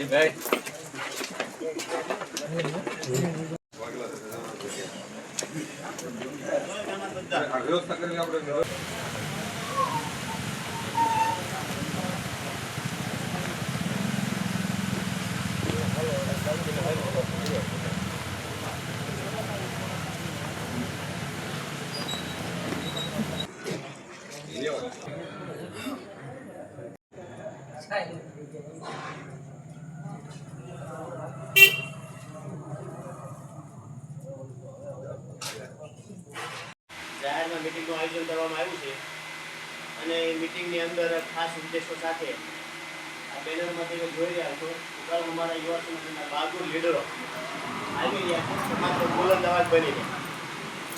ભાઈ વ્યવસ્થા કરી આપણે જાહેરમાં મીટિંગનું આયોજન કરવામાં આવ્યું છે અને મીટિંગની અંદર ખાસ ઉદ્દેશો સાથે આ બેનરમાંથી જોઈ રહ્યા છો ઉપરાંત અમારા યુવા સમાજના બહાદુર લીડરો આવી રહ્યા છે સમાજનો બુલંદ અવાજ બનીને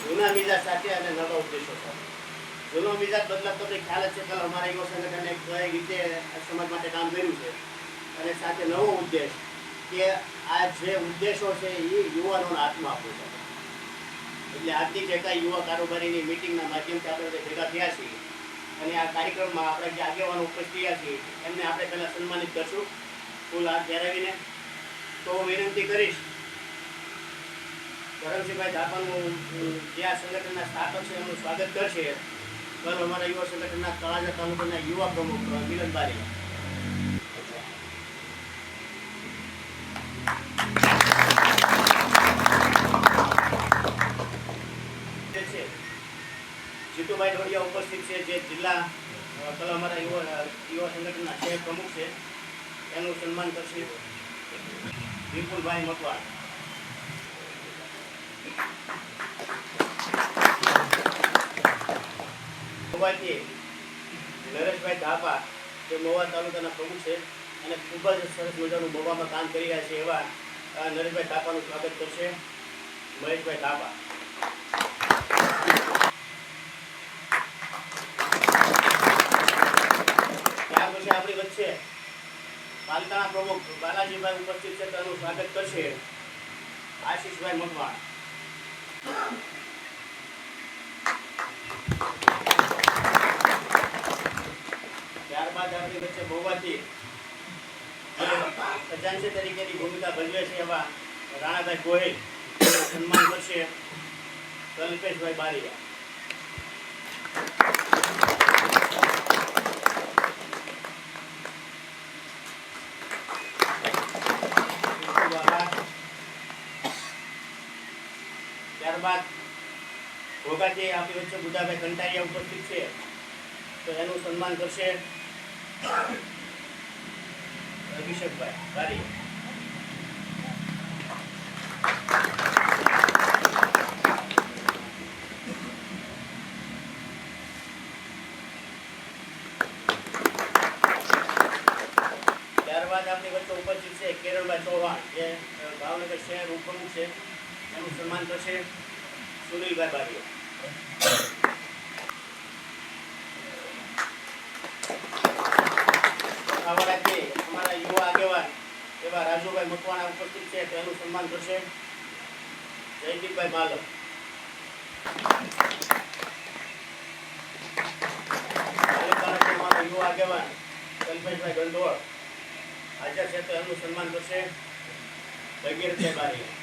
જૂના મિજાજ સાથે અને નવા ઉદ્દેશો સાથે. જૂનો મિજાજ બદલાવ તમને ખ્યાલ જ છે કે અમારા યુવા સંગઠને કઈ રીતે સમાજ માટે કામ કર્યું છે અને સાથે નવો ઉદ્દેશ કે આ જે ઉદ્દેશો છે એ યુવાનોના હાથમાં આપવું છે. એટલે આજની જે કાંઈ યુવા કારોબારીની મિટિંગના માધ્યમથી આપણે ભેગા થયા છીએ અને આ કાર્યક્રમમાં આપણે જે આગેવાનો ઉપસ્થિત થયા છીએ એમને આપણે પહેલાં સન્માનિત કરશું ફૂલ હાથ પહેરાવીને. તો વિનંતી કરીશ ધરમસિંહભાઈ ધાપાનું જે આ સંગઠનના સ્થાપક છે એમનું સ્વાગત કરશે પણ અમારા યુવા સંગઠનના તળાજા તાલુકાના યુવા પ્રમુખ મિલન બારીયા. જીતુભાઈ ઢોડિયા ઉપસ્થિત છે જે જિલ્લા અમારા યુવા સંગઠનના શહેર પ્રમુખ છે એનું સન્માન કરશે વિપુલભાઈ મકવાણ. નરેશભાઈ ધાપા જે મહુવા તાલુકાના પ્રમુખ છે અને ખૂબ જ સરસ મજાનું મહુવામાં કામ કરી રહ્યા છે એવા નરેશભાઈ ધાપાનું સ્વાગત કરશે મહેશભાઈ ધાપા. આપણી વચ્ચે પાલિતાણા પ્રમુખ બાલાજીભાઈ ઉપસ્થિત છે તેનું સ્વાગત કરશે આશીષભાઈ મકવાણ. ત્યારબાદ આપણી વચ્ચે મહુવાથી ખજાનચી તરીકેની ભૂમિકા ભજવે છે એવા રાણાભાઈ ગોહિલ સન્માન કરશે કલ્પેશભાઈ બારીયા. ત્યારબાદ ભોગાથી આપણી વચ્ચે બુધાભાઈ કંટારિયા ઉપસ્થિત છે તો એનું સન્માન કરશે અભિષેકભાઈ બારી. ત્યારબાદ આપણી વચ્ચે ઉપસ્થિત છે કેરળભાઈ ચૌહાણ જે ભાવનગર શહેર ઉપપ્રમુખ છે એનું સન્માન કરશે સુનિલભાઈ બારીયા. અમારા યુવા આગેવાન એવા રાજુભાઈ મકવાણા ઉપસ્થિત છે તેનું સન્માન કરશે જયદીપભાઈ માલક. અમારા યુવા આગેવાન કલ્પેશભાઈ ગંધોળ હાજર છે તો એનું સન્માન કરશે ભગીરથભાઈ બારીયા.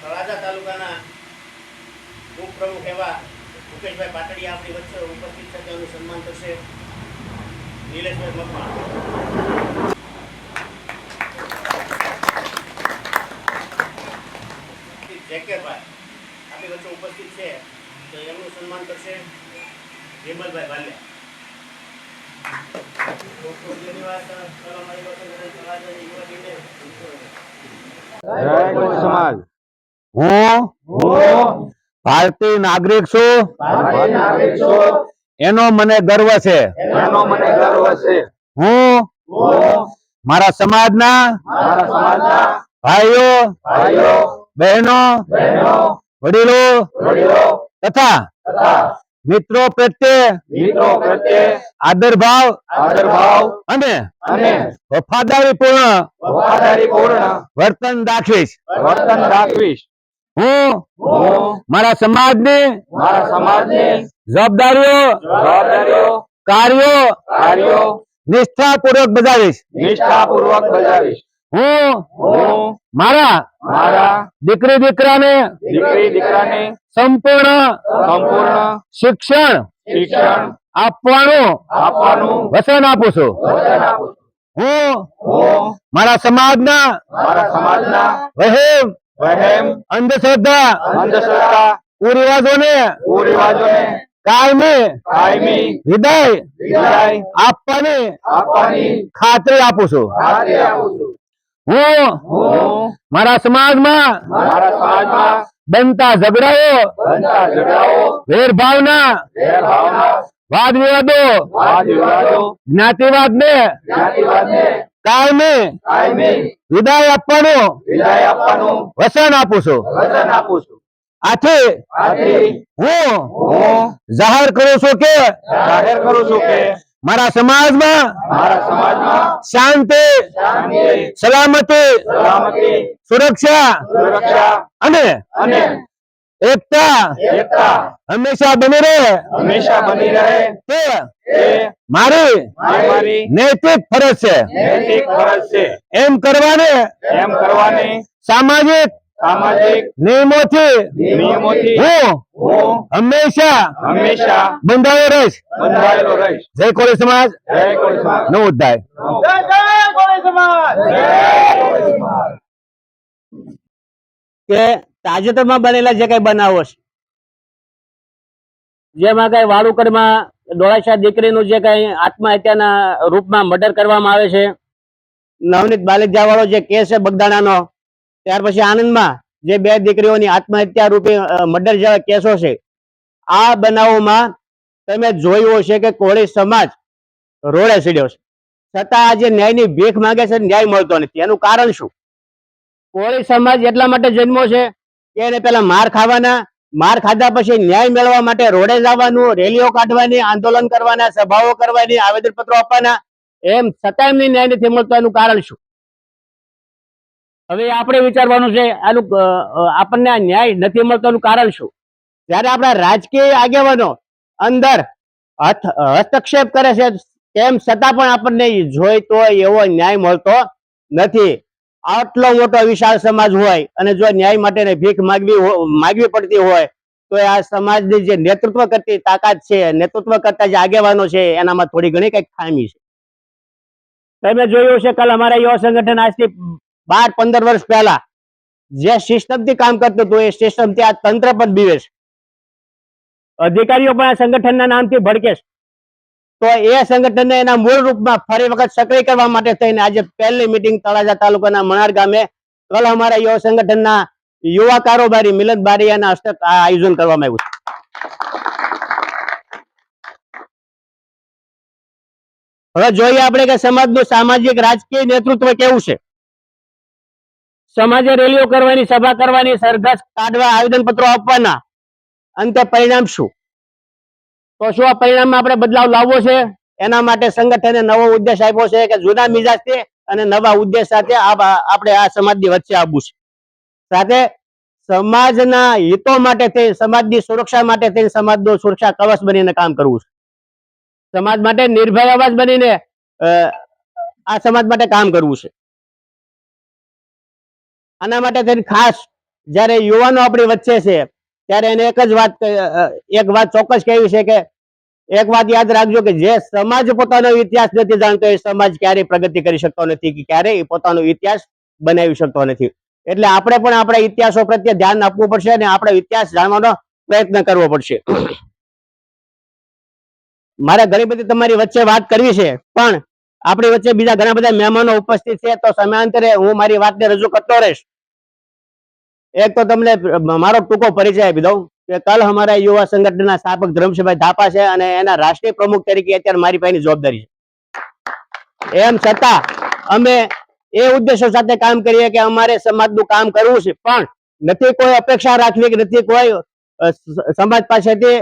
તળાજા તાલુકાના ઉપપ્રમુખ એવા મુકેશભાઈ પાટડિયા આપણી વચ્ચે ઉપસ્થિત છે તેનું સન્માન કરશે નિલેશભાઈ મકવાણ. જેકેભાઈ આપણી વચ્ચે ઉપસ્થિત છે તો એમનું સન્માન કરશે વિમલભાઈ ભાલ્યા. સમાજ હું ભારતીય નાગરિક છું એનો મને ગર્વ છે. હું મારા સમાજના ભાઈઓ બહેનો વડીલો તથા તથા મિત્રો પ્રત્યે મિત્રો પ્રત્યે આદરભાવ આદરભાવ અને અને વફાદારીપૂર્ણ વફાદારીપૂર્ણ વર્તન દાખવીશ. વર્તન દાખવીશ. હું હું મારા સમાજની મારા સમાજની જવાબદારીઓ કાર્યો કાર્યો નિષ્ઠાપૂર્વક બજાવીશ. નિષ્ઠાપૂર્વક બજાવીશ. હું હું મારા મારા દીકરી દીકરાને દીકરાને સંપૂર્ણ સંપૂર્ણ શિક્ષણ શિક્ષણ આપવાનું આપવાનું વચન આપું છું. વચન આપું છું. હું હું મારા સમાજના મારા સમાજના વહેમ વહેમ અંધશ્રદ્ધા અંધશ્રદ્ધા કુરિવાજોને કુરિવાજોને કાયમી વિદાય વિદાય આપવાની આપવાની ખાતરી આપું છું. ખાતરી આપું છું. હું હું મારા સમાજમાં મારા સમાજમાં બનતા ઝઘડાઓ બનતા ઝઘડાઓ વેરભાવના ભેદભાવના વાદ વિવાદો વાદ વિવાદો જ્ઞાતિવાદને જ્ઞાતિવાદને કાયમી વિદાય આપવાનું વિદાય આપવાનું વચન આપું છું. વચન આપું છું. આથી આથી હું હું જાહેર કરું છું કે જાહેર કરું છું કે મારા સમાજમાં મારા સમાજમાં શાંતિ શાંતિ સલામતી સલામતી સુરક્ષા સુરક્ષા અને અને એકતા એકતા હંમેશા બની રહે હંમેશા બની રહે તે તે મારી મારી નૈતિક ફરજ છે. નૈતિક ફરજ છે. એમ કરવાને એમ કરવાની સામાજિક સામાજિક નિયમોથી નિયમોથી હું હું હંમેશા હંમેશા બંધાયેલો રહીશ. બંધાયેલો રહીશ. જય કોળી સમાજ. જય કોળી સમાજ. નમો બુદ્ધાય. જય કોળી સમાજ. જય કોળી સમાજ. કે તાજેતરમાં બનેલા જે કઈ બનાવો છે, જેમાં કઈ વાળુકરમાં ડોળાશા દીકરીનું જે કઈ આત્મહત્યાના રૂપમાં મર્ડર કરવામાં આવે છે, નવનીત બાલિજા વાળો જે કેસ છે બગદાણાનો, ત્યાર પછી આણંદમાં જે બે દીકરીઓની આત્મહત્યા રૂપે મર્ડર જેવા કેસો છે, આ બનાવોમાં તમે જોયું હશે કે કોળી સમાજ રોડે ચડ્યો છે, છતાં આજે ન્યાયની ભીખ માંગે છે, ન્યાય મળતો નથી. એનું કારણ શું? કોળી સમાજ એટલા માટે જન્મો છે કે એને પેલા માર ખાવાના, માર ખાધા પછી ન્યાય મેળવવા માટે રોડે જવાનું, રેલીઓ કાઢવાની, આંદોલન કરવાના, સભાઓ કરવાની, આવેદનપત્રો આપવાના, એમ છતાં એમને ન્યાય નથી મળતો. એનું કારણ શું? હવે આપણે વિચારવાનું છે આનું આપણને આ ન્યાય નથી મળતો એનું કારણ શું? જ્યારે આપણા રાજકીય આગેવાનો અંદર હસ્તક્ષેપ કરે છે તેમ છતાં પણ આપણને જોઈતો એવો ન્યાય મળતો નથી. આટલો મોટો વિશાળ સમાજ હોય અને જો ન્યાય માટે ભીખ માગવી પડતી હોય તો આ સમાજની જે નેતૃત્વ કરતી તાકાત છે, નેતૃત્વ કરતા જે આગેવાનો છે, એનામાં થોડી ઘણી કઈક ખામી છે. તમે જોયું છે કાલ અમારા યુવા સંગઠન આજથી 12-15 વર્ષ પહેલા જે સિસ્ટમથી કામ કરતું હતું એ સિસ્ટમથી આ તંત્ર પણ બીવે છે. અધિકારીઓ પણ આ સંગઠનના નામથી ભડકે છે. તો એ સંગઠનને એના મૂળ રૂપમાં ફરી વખત સક્રિય કરવા માટે થઈને આજે પહેલી મીટિંગ તળાજા તાલુકાના મણાર ગામે કલ અમારા યુવા સંગઠનના યુવા કારોબારી મિલન બારિયાના હસ્તે આ આયોજન કરવામાં આવ્યું છે. હવે જોઈએ આપણે કે સમાજનું સામાજિક રાજકીય નેતૃત્વ કેવું છે. સમાજે રેલીઓ કરવાની, સભા કરવાની, સરઘસ કાઢવા, આવેદનપત્રો આપવાના, અંતે પરિણામ શું? તો શું આ પરિણામમાં આપણે બદલાવ લાવવો છે? એના માટે સંગઠને નવો ઉદ્દેશ આપ્યો છે કે જૂના મિજાજથી અને નવા ઉદ્દેશ સાથે આપણે આ સમાજની વચ્ચે આવવું છે. સાથે સમાજના હિતો માટે થઈ, સમાજની સુરક્ષા માટે થઈ, સમાજનો સુરક્ષા કવચ બનીને કામ કરવું છે. સમાજ માટે નિર્ભય અવાજ બનીને આ સમાજ માટે કામ કરવું છે. આના માટે થઈને ખાસ જ્યારે યુવાનો આપણી વચ્ચે છે ત્યારે એને એક વાત ચોક્કસ કહેવી છે કે એક વાત યાદ રાખજો કે જે સમાજ પોતાનો ઇતિહાસ નથી જાણતો એ સમાજ ક્યારેય પ્રગતિ કરી શકતો નથી, કે ક્યારેય પોતાનો ઇતિહાસ બનાવી શકતો નથી. એટલે આપણે પણ આપણા ઇતિહાસો પ્રત્યે ધ્યાન આપવું પડશે અને આપણે ઇતિહાસ જાણવાનો પ્રયત્ન કરવો પડશે. મારે ઘણી બધી તમારી વચ્ચે વાત કરવી છે, પણ આપણી વચ્ચે બીજા ઘણા બધા મહેમાનો ઉપસ્થિત છે, તો સમયાંતરે હું મારી વાતને રજૂ કરતો રહીશ. એક તો તમને મારો ટૂંકો પરિચય આપી દઉં કે કલ અમારા યુવા સંગઠનના સ્થાપક ધર્મસિંહભાઈ થાપા છે અને એના રાષ્ટ્રીય પ્રમુખ તરીકે અત્યારે મારી પાસેની જવાબદારી છે. એમ છતાં અમે એ ઉદ્દેશો સાથે કામ કરીએ કે અમારે સમાજનું કામ કરવું છે, પણ નથી કોઈ અપેક્ષા રાખવી કે નથી કોઈ સમાજ પાસેથી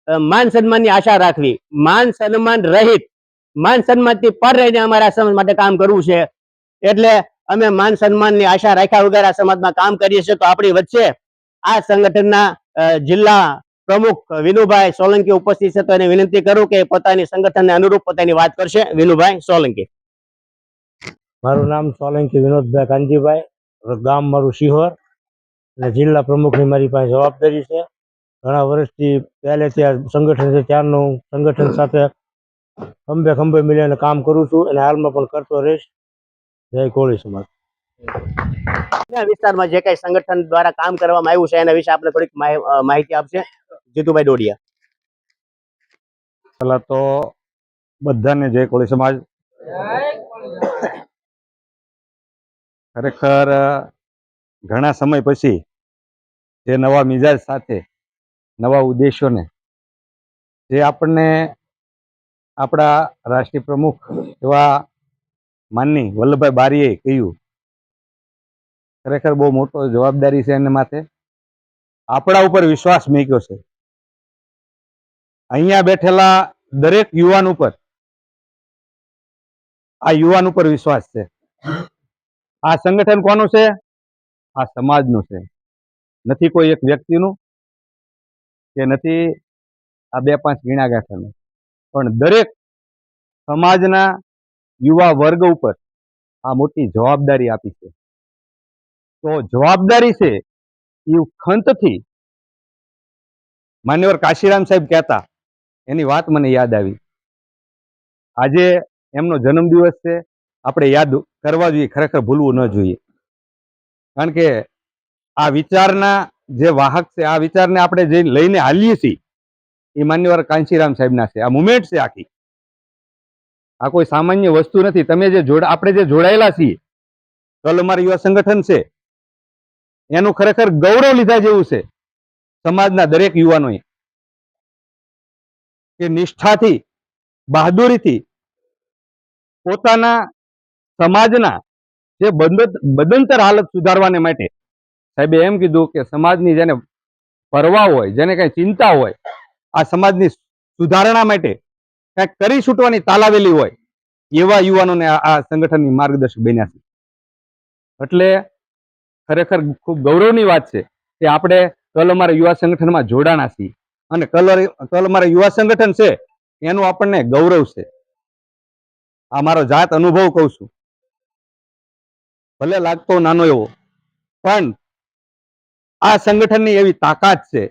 માન સન્માનની આશા રાખવી, માન સન્માન રહિત, માન સન્માનથી પર રહીને અમારે આ સમાજ માટે કામ કરવું છે. એટલે અમે માન સન્માનની આશા રાખ્યા વગર આ સમાજમાં કામ કરીએ છીએ. તો આપણી વચ્ચે આ સંગઠનના જિલ્લા પ્રમુખ વિનુભાઈ સોલંકી ઉપસ્થિત છે. તો એને વિનંતી કરું કે પોતાની સંગઠનને અનુરૂપ પોતાની વાત કરશે. વિનુભાઈ સોલંકી. મારું નામ સોલંકી વિનોદભાઈ કાનજીભાઈ, ગામ મારું શિહોર, અને જિલ્લા પ્રમુખની મારી પાસે જવાબદારી છે. ઘણા વર્ષથી પહેલેથી આ સંગઠન છે ત્યારનું સંગઠન સાથે ખંભે મિલીને કામ કરું છું અને હાલમાં પણ કરતો રહીશ. જય કોળી સમાજ. વિસ્તારમાં જે કઈ સંગઠન દ્વારા કામ કરવામાં આવ્યું છે એના વિશે આપણે થોડીક માહિતી આપશે જીતુભાઈ ડોડિયા. પહેલા તો બધાને જય કોળી સમાજ. ખરેખર ઘણા સમય પછી જે નવા મિજાજ સાથે નવા ઉદ્દેશોને જે આપણને આપણા રાષ્ટ્રીય પ્રમુખ એવા માનની વલ્લભભાઈ બારીએ કહ્યું, ખરેખર બહુ મોટો જવાબદારી છે એના માથે. આપણા ઉપર વિશ્વાસ મૂક્યો છે. અહીંયા બેઠેલા દરેક યુવાન ઉપર, આ યુવાન ઉપર વિશ્વાસ છે. આ સંગઠન કોનું છે? આ સમાજનું છે. નથી કોઈ એક વ્યક્તિનું કે નથી આ 2-5 ગીણા ગાંઠાનું, પણ દરેક સમાજના યુવા વર્ગ ઉપર આ મોટી જવાબદારી આપી છે. તો જવાબદારી છે એ ખંતથી માન્યવર કાશીરામ સાહેબ કહેતા, એની વાત મને યાદ આવી. આજે એમનો જન્મદિવસ છે, આપણે યાદ કરવા જોઈએ, ખરેખર ભૂલવું ન જોઈએ. કારણ કે આ વિચારના જે વાહક છે, આ વિચારને આપણે જે લઈને હાલીએ છીએ એ માન્યવર કાંશીરામ સાહેબના છે. આ મુમેન્ટ છે આખી. આ કોઈ સામાન્ય વસ્તુ નથી. તમે જે આપણે જે જોડાયેલા છીએ, કલ અમારું યુવા સંગઠન છે, એનું ખરેખર ગૌરવ લીધા જેવું છે સમાજના દરેક યુવાનોએ, કે નિષ્ઠાથી, બહાદુરીથી પોતાના સમાજના જે બદંતર હાલત સુધારવાને માટે સાહેબે એમ કીધું કે સમાજની જેને પરવા હોય, જેને કઈ ચિંતા હોય, આ સમાજની સુધારણા માટે કંઈક કરી છૂટવાની તાલાવેલી હોય, એવા યુવાનોને આ સંગઠનની માર્ગદર્શક બન્યા છે. એટલે ખરેખર ખૂબ ગૌરવની વાત છે કે આપણે કલ અમારા યુવા સંગઠનમાં જોડાણા છીએ અને કલ અમારા યુવા સંગઠન છે એનું આપણને ગૌરવ છે. આ મારો જાત અનુભવ કહું છું. ભલે લાગતો નાનો એવો, પણ આ સંગઠનની એવી તાકાત છે.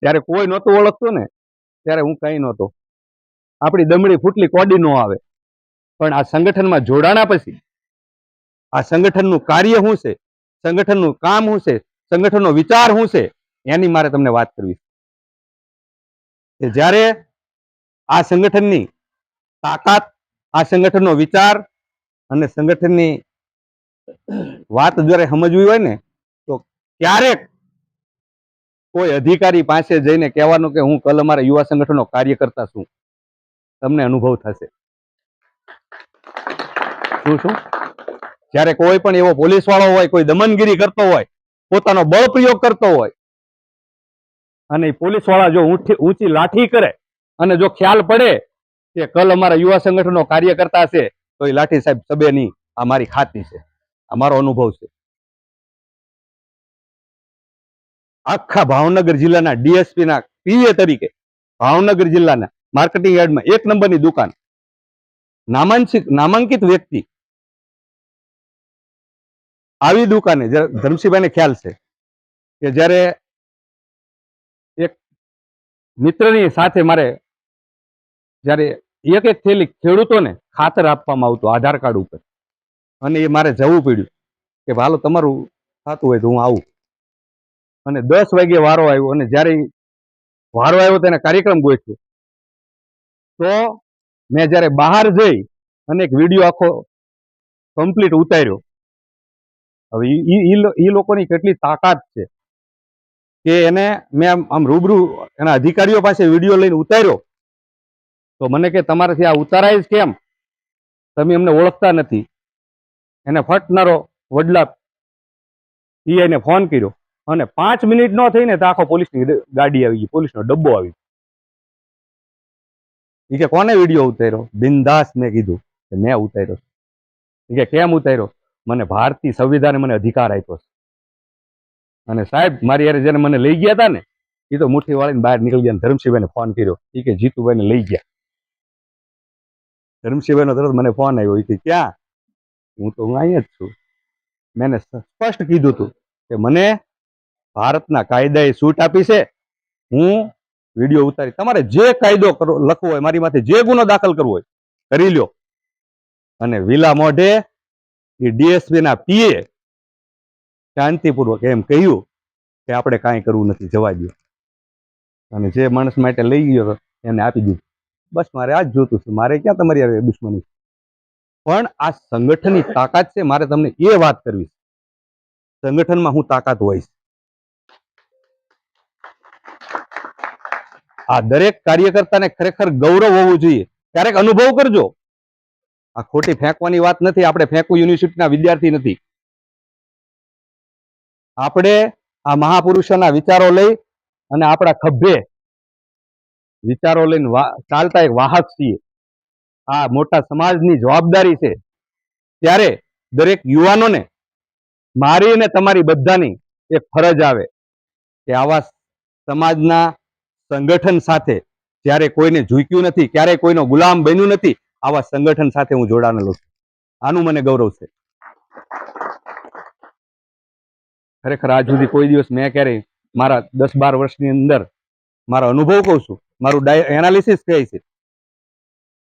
ત્યારે કોઈ નહોતું ઓળખતું ને, ત્યારે હું કઈ નહોતો. આપણી દમડી ફૂટલી કોડી નો આવે. પણ આ સંગઠનમાં જોડાણા પછી આ સંગઠનનું કાર્ય શું છે, સંગઠનનું કામ શું છે, સંગઠનનો વિચાર શું છે, એની મારે તમને વાત કરવી છે. કે જ્યારે આ સંગઠનની તાકાત, આ સંગઠનનો વિચાર અને સંગઠનની વાત જ્યારે સમજવી હોય ને, તો ક્યારેક કોઈ અધિકારી પાસે જઈને કહેવાનું કે હું કલ અમારા યુવા સંગઠનનો કાર્યકર્તા છું, તમને અનુભવ થશે. શું જ્યારે કોઈ પણ એવો પોલીસ વાળો હોય, કોઈ દમનગીરી કરતો હોય, પોતાનો બળ પ્રયોગ કરતો હોય, અને પોલીસ વાળા જો ઊંચી લાઠી કરે અને જો ખ્યાલ પડે કે કલ અમારા યુવા સંગઠનનો કાર્યકર્તા છે, તો એ લાઠી સાહેબ સબે નહીં. આ મારી ખાતરી છે, આ મારો અનુભવ છે. આખા ભાવનગર જિલ્લાના ડીએસપી ના પીએ તરીકે ભાવનગર જિલ્લાના માર્કેટિંગ યાર્ડમાં 1 નંબરની દુકાન, નામાંકિત વ્યક્તિ, આવી દુકાને ધર્મસિંહભાઈને ખ્યાલ છે કે જ્યારે એક મિત્રની સાથે મારે જ્યારે એક થેલી ખેડૂતોને ખાતર આપવામાં આવતું આધાર કાર્ડ ઉપર, અને એ મારે જવું પડ્યું કે હાલો તમારું થતું હોય તો હું આવું. અને 10 વાગે વારો આવ્યો, અને જ્યારે વારો આવ્યો તેને કાર્યક્રમ ગોઠવ્યો, તો મેં જ્યારે બહાર જઈ અને એક વિડીયો આખો કમ્પ્લીટ ઉતાર્યો. હવે એ લોકોની કેટલી તાકાત છે કે એને મેં આમ રૂબરૂ એના અધિકારીઓ પાસે વિડીયો લઈને ઉતાર્યો, તો મને કે તમારાથી આ ઉતારાય જ કેમ, તમે અમને ઓળખતા નથી. એને ફટનારો વડલા પીઆઈને ફોન કર્યો, અને 5 મિનિટ ન થઈને તો આખો પોલીસની ગાડી આવી ગઈ, પોલીસનો ડબ્બો આવી. એ કે કોને વિડીયો ઉતાર્યો? બિંદાસ મેં કીધું કે મેં ઉતાર્યો. એ કે કેમ ઉતાર્યો? મને ભારતીય સંવિધાને મને અધિકાર આપ્યો છે. અને સાહેબ મારી યાર જેને મને લઈ ગયા હતા ને એ તો મુઠ્ઠી વાળીને બહાર નીકળી ગયા. ધરમસિંહભાઈને ફોન કર્યો. એ કે જીતુભાઈને લઈ ગયા. ધરમસિંહભાઈનો તરત મને ફોન આવ્યો. એ કે ક્યાં? હું અહીંયા જ છું. મેં સ્પષ્ટ કીધું હતું કે મને ભારતના કાયદાએ છૂટ આપી છે. હું વિડીયો ઉતારી, તમારે જે કાયદો લખવો હોય, મારી માથે જે ગુનો દાખલ કરવો હોય કરી લ્યો. અને વિલા મોઢે એ ડીએસપી ના પીએ શાંતિપૂર્વક એમ કહ્યું કે આપણે કાંઈ કરવું નથી, જવા દો. અને જે માણસ માટે લઈ ગયો હતો એને આપી દીધું. બસ મારે આ જ જોતું છે. મારે ક્યાં તમારી હારે દુશ્મની? પણ આ સંગઠનની તાકાત છે. મારે તમને એ વાત કરવી છે. સંગઠનમાં હું તાકાત હોય છે. આ દરેક કાર્યકર્તાને ખરેખર ગૌરવ હોવું જોઈએ. ક્યારેક અનુભવ કરજો. આ ખોટી ફેંકવાની વાત નથી. આપણે ફેંકવું યુનિવર્સિટીના વિદ્યાર્થી નથી. આપણે આ મહાપુરુષોના વિચારો લઈ અને આપણા ખભે વિચારો લઈને ચાલતા એક વાહક છીએ. આ મોટા સમાજની જવાબદારી છે. ત્યારે દરેક યુવાનોને મારી અને તમારી બધાની એક ફરજ આવે કે આવા સમાજના સંગઠન સાથે, જ્યારે કોઈને ઝૂક્યું નથી, ક્યારેય કોઈનો ગુલામ બન્યું નથી, આવા સંગઠન સાથે હું જોડાયેલો છું. આનું મને ગૌરવ છે. ખરેખર આજ સુધી કોઈ દિવસ મેં ક્યારેય મારા 10-12 વર્ષની અંદર મારા અનુભવ કહું છું, મારું એનાલિસિસ કહે છે,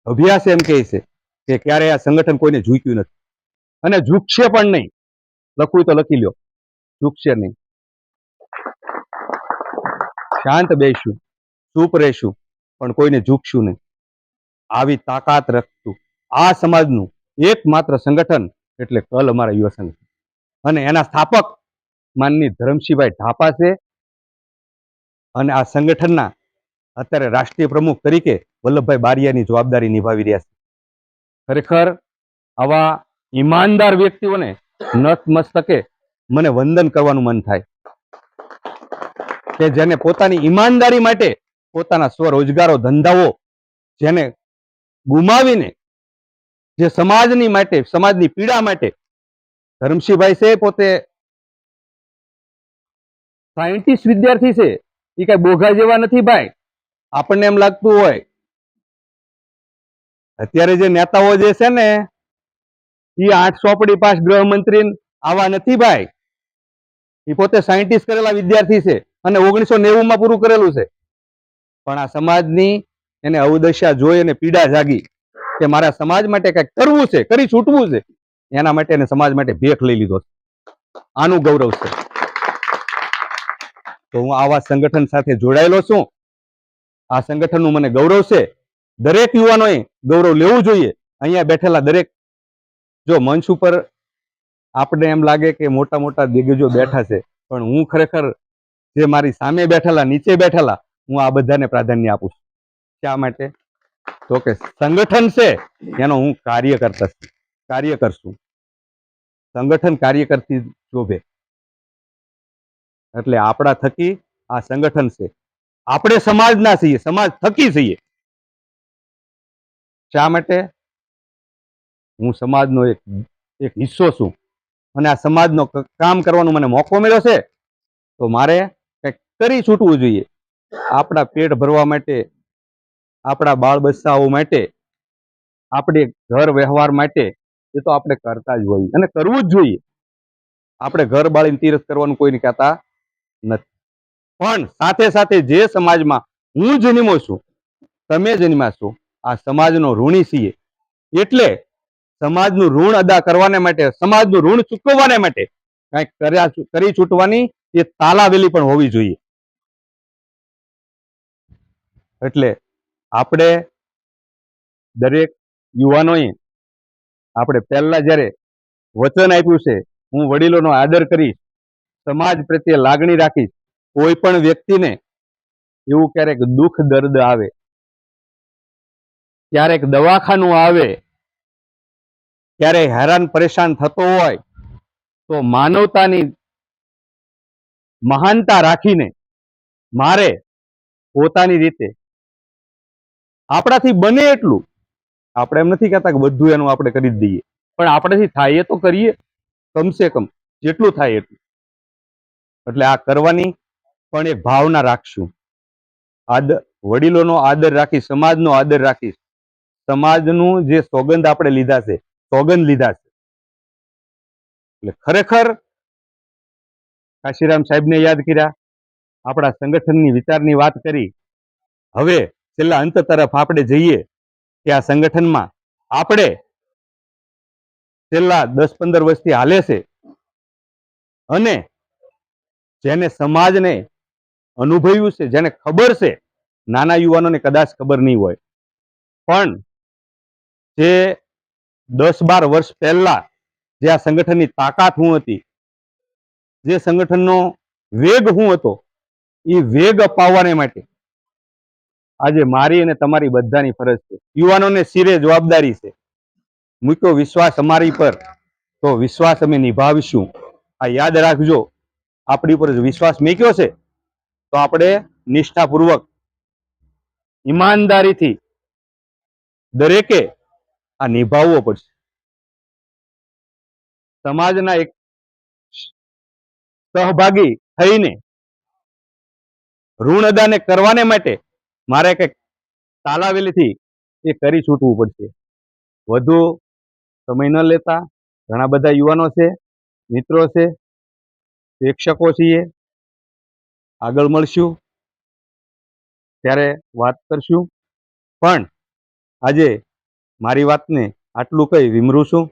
અભ્યાસ એમ કહે છે કે ક્યારેય આ સંગઠન કોઈને ઝૂક્યું નથી અને ઝૂકશે પણ નહીં. લખવું તો લખી લ્યો, ઝૂકશે નહીં. શાંત બેસશું, ચૂપ રહેશું, પણ કોઈને ઝૂકશું નહીં. આવી તાકાત રાખતું આ સમાજનું એકમાત્ર સંગઠન એટલે કલ અમારા યુવા સંઘ અને એના સ્થાપક માનની ધરમસિંહભાઈ ઢાપા છે. અને આ સંગઠનના અત્યારે રાષ્ટ્રીય પ્રમુખ તરીકે વલ્લભભાઈ બારિયાની જવાબદારી નિભાવી રહ્યા છે. ખરેખર આવા ઈમાનદાર વ્યક્તિઓને નતમસ્તકે મને વંદન કરવાનું મન થાય કે જેને પોતાની ઈમાનદારી માટે પોતાના સ્વરોજગારો ધંધાઓ જેને ગુમાવીને જે સમાજની માટે, સમાજની પીડા માટે, ધરમસિંહભાઈ છે પોતે સાયન્ટિસ્ટ વિદ્યાર્થી છે. એ કઈ બોઘા જેવા નથી ભાઈ. આપણને એમ લાગતું હોય અત્યારે જે નેતાઓ જે છે ને એ 8 ચોપડી પાસ ગૃહમંત્રી આવા નથી ભાઈ. એ પોતે સાયન્ટિસ્ટ કરેલા વિદ્યાર્થી છે અને 1990 પૂરું કરેલું છે. પણ આ સમાજની એને અવદશા જોઈ અને પીડા જાગી કે મારા સમાજ માટે કંઈક કરવું છે, કરી છૂટવું છે. એના માટે એને સમાજ માટે ભેખ લઈ લીધો છે. આનું ગૌરવ છે. તો હું આવા સંગઠન સાથે જોડાયેલો છું. આ સંગઠનનું મને ગૌરવ છે. દરેક યુવાનોએ ગૌરવ લેવું જોઈએ. અહીંયા બેઠેલા દરેક, જો મંચ ઉપર આપણે એમ લાગે કે મોટા મોટા દિગ્ગજો બેઠા છે, પણ હું ખરેખર જે મારી સામે બેઠેલા, નીચે બેઠેલા, હું આ બધાને પ્રાધાન્ય આપું છું. શા માટે? તો કે સંગઠન છે એનો હું કાર્યકર છું. સંગઠન કાર્યકરથી શોભે. એટલે આપણા થકી આ સંગઠન છે. આપણે સમાજના છીએ, સમાજ થકી છીએ. શા માટે? હું સમાજનો એક હિસ્સો છું અને આ સમાજનો કામ કરવાનો મને મોકો મળ્યો છે. તો મારે કંઈક કરી છૂટવું જોઈએ. આપણા પેટ ભરવા માટે, આપણા બાળ બચ્ચાઓ માટે, આપણે ઘર વ્યવહાર માટે એ તો આપણે કરતા જ હોઈએ અને કરવું જ જોઈએ. આપણે ઘર બાળીને તીરથ કરવાનું કોઈને કહેતા નથી. પણ સાથે સાથે જે સમાજમાં હું જન્મ્યો છું, તમે જન્મ્યા છો, આ સમાજનો ઋણી છીએ. એટલે સમાજનું ઋણ અદા કરવાને માટે, સમાજનું ઋણ ચૂકવવાને માટે કંઈક કરી છૂટવાની એ તાલાવેલી પણ હોવી જોઈએ. એટલે આપણે દરેક યુવાનોએ આપણે પહેલા જ્યારે વચન આપ્યું છે, હું વડીલોનો આદર કરીશ, સમાજ પ્રત્યે લાગણી રાખીશ, કોઈ પણ વ્યક્તિને એવું ક્યારેક દુઃખ દર્દ આવે, ક્યારેક દવાખાનું આવે, ક્યારેક હેરાન પરેશાન થતો હોય તો માનવતાની મહાનતા રાખીને મારે પોતાની રીતે આપણાથી બને એટલું, આપણે એમ નથી કહેતા કે બધું એનું આપણે કરી જ દઈએ, પણ આપણેથી થાય એ તો કરીએ, કમસે કમ જેટલું થાય એટલું. એટલે આ કરવાની પણ એક ભાવના રાખશું. વડીલોનો આદર રાખી, સમાજનો આદર રાખી, સમાજનું જે સોગંદ આપણે લીધા છે, સોગંદ લીધા છે, એટલે ખરેખર કાશીરામ સાહેબને યાદ કર્યા, આપણા સંગઠનની વિચારની વાત કરી. હવે છેલ્લા અંત તરફ આપણે જઈએ કે આ સંગઠનમાં આપણે છેલ્લા 10-15 વર્ષથી હાલે છે, અને જેને સમાજને અનુભવ્યું છે, જેને ખબર છે, નાના યુવાનોને કદાચ ખબર નહીં હોય, પણ જે 10-12 વર્ષ પહેલા જે આ સંગઠનની તાકાત શું હતી, જે સંગઠનનો વેગ શું હતો, એ વેગ અપાવવાને માટે આજે મારી અને તમારી બધાની ફરજ છે. યુવાનોને સિરે જવાબદારી છે. મૂક્યો વિશ્વાસ અમારી પર, તો વિશ્વાસ અમે નિભાવીશું. આ યાદ રાખજો, આપણી ઉપર વિશ્વાસ મૂક્યો છે તો આપણે નિષ્ઠાપૂર્વક, ઈમાનદારીથી દરેકે આ નિભાવવો પડશે. સમાજના એક સહભાગી થઈને ઋણ અદાને કરવાને માટે મારે કંઈક તાલાવેલીથી એ કરી છૂટવું પડશે. વધુ સમય ન લેતા, ઘણા બધા યુવાનો છે, મિત્રો છે, પ્રેક્ષકો છીએ, આગળ મળશું ત્યારે વાત કરશું. પણ આજે મારી વાતને આટલું કહી વિમરું છું.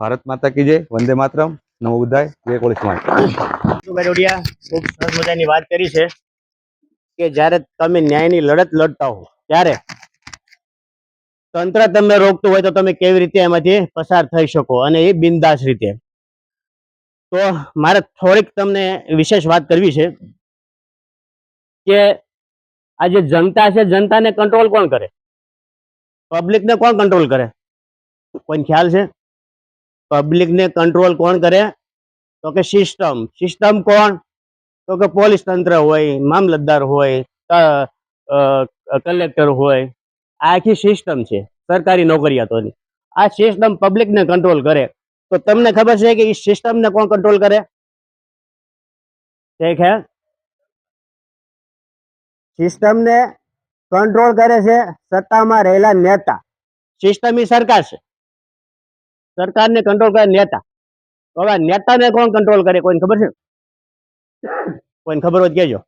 ભારત માતા કી જય, વંદે માતરમ, નમો બુદ્ધાય, જય કોળી સમાજ. ડોડિયા ખૂબ સરસ મજાની વાત કરી છે કે જ્યારે તમે ન્યાયની લડત લડતા હો ત્યારે તંત્ર તમને રોકતું હોય તો તમે કેવી રીતે એમાંથી પસાર થઈ શકો, અને એ બિંદાસ રીતે. તો મારે થોડીક તમને વિશેષ વાત કરવી છે કે આ જે જનતા છે, જનતાને કંટ્રોલ કોણ કરે? પબ્લિકને કોણ કંટ્રોલ કરે? કોઈ ખ્યાલ છે? પબ્લિકને કંટ્રોલ કોણ કરે? તો કે સિસ્ટમ. સિસ્ટમ કોણ? તો કે પોલીસ તંત્ર હોય, મામલતદાર હોય, કલેક્ટર હોય. આ આખી સિસ્ટમ છે સરકારી નોકરિયાતોની. આ સિસ્ટમ પબ્લિકને કંટ્રોલ કરે. તો તમને ખબર છે કે એ સિસ્ટમને કોણ કંટ્રોલ કરે? ઠીક હે, સિસ્ટમને કંટ્રોલ કરે છે સત્તામાં રહેલા નેતા. સિસ્ટમ એ સરકાર છે, સરકારને કંટ્રોલ કરે નેતા. હવે નેતાને કોણ કંટ્રોલ કરે? કોઈને ખબર છે? કોઈને ખબર હોય કેજો.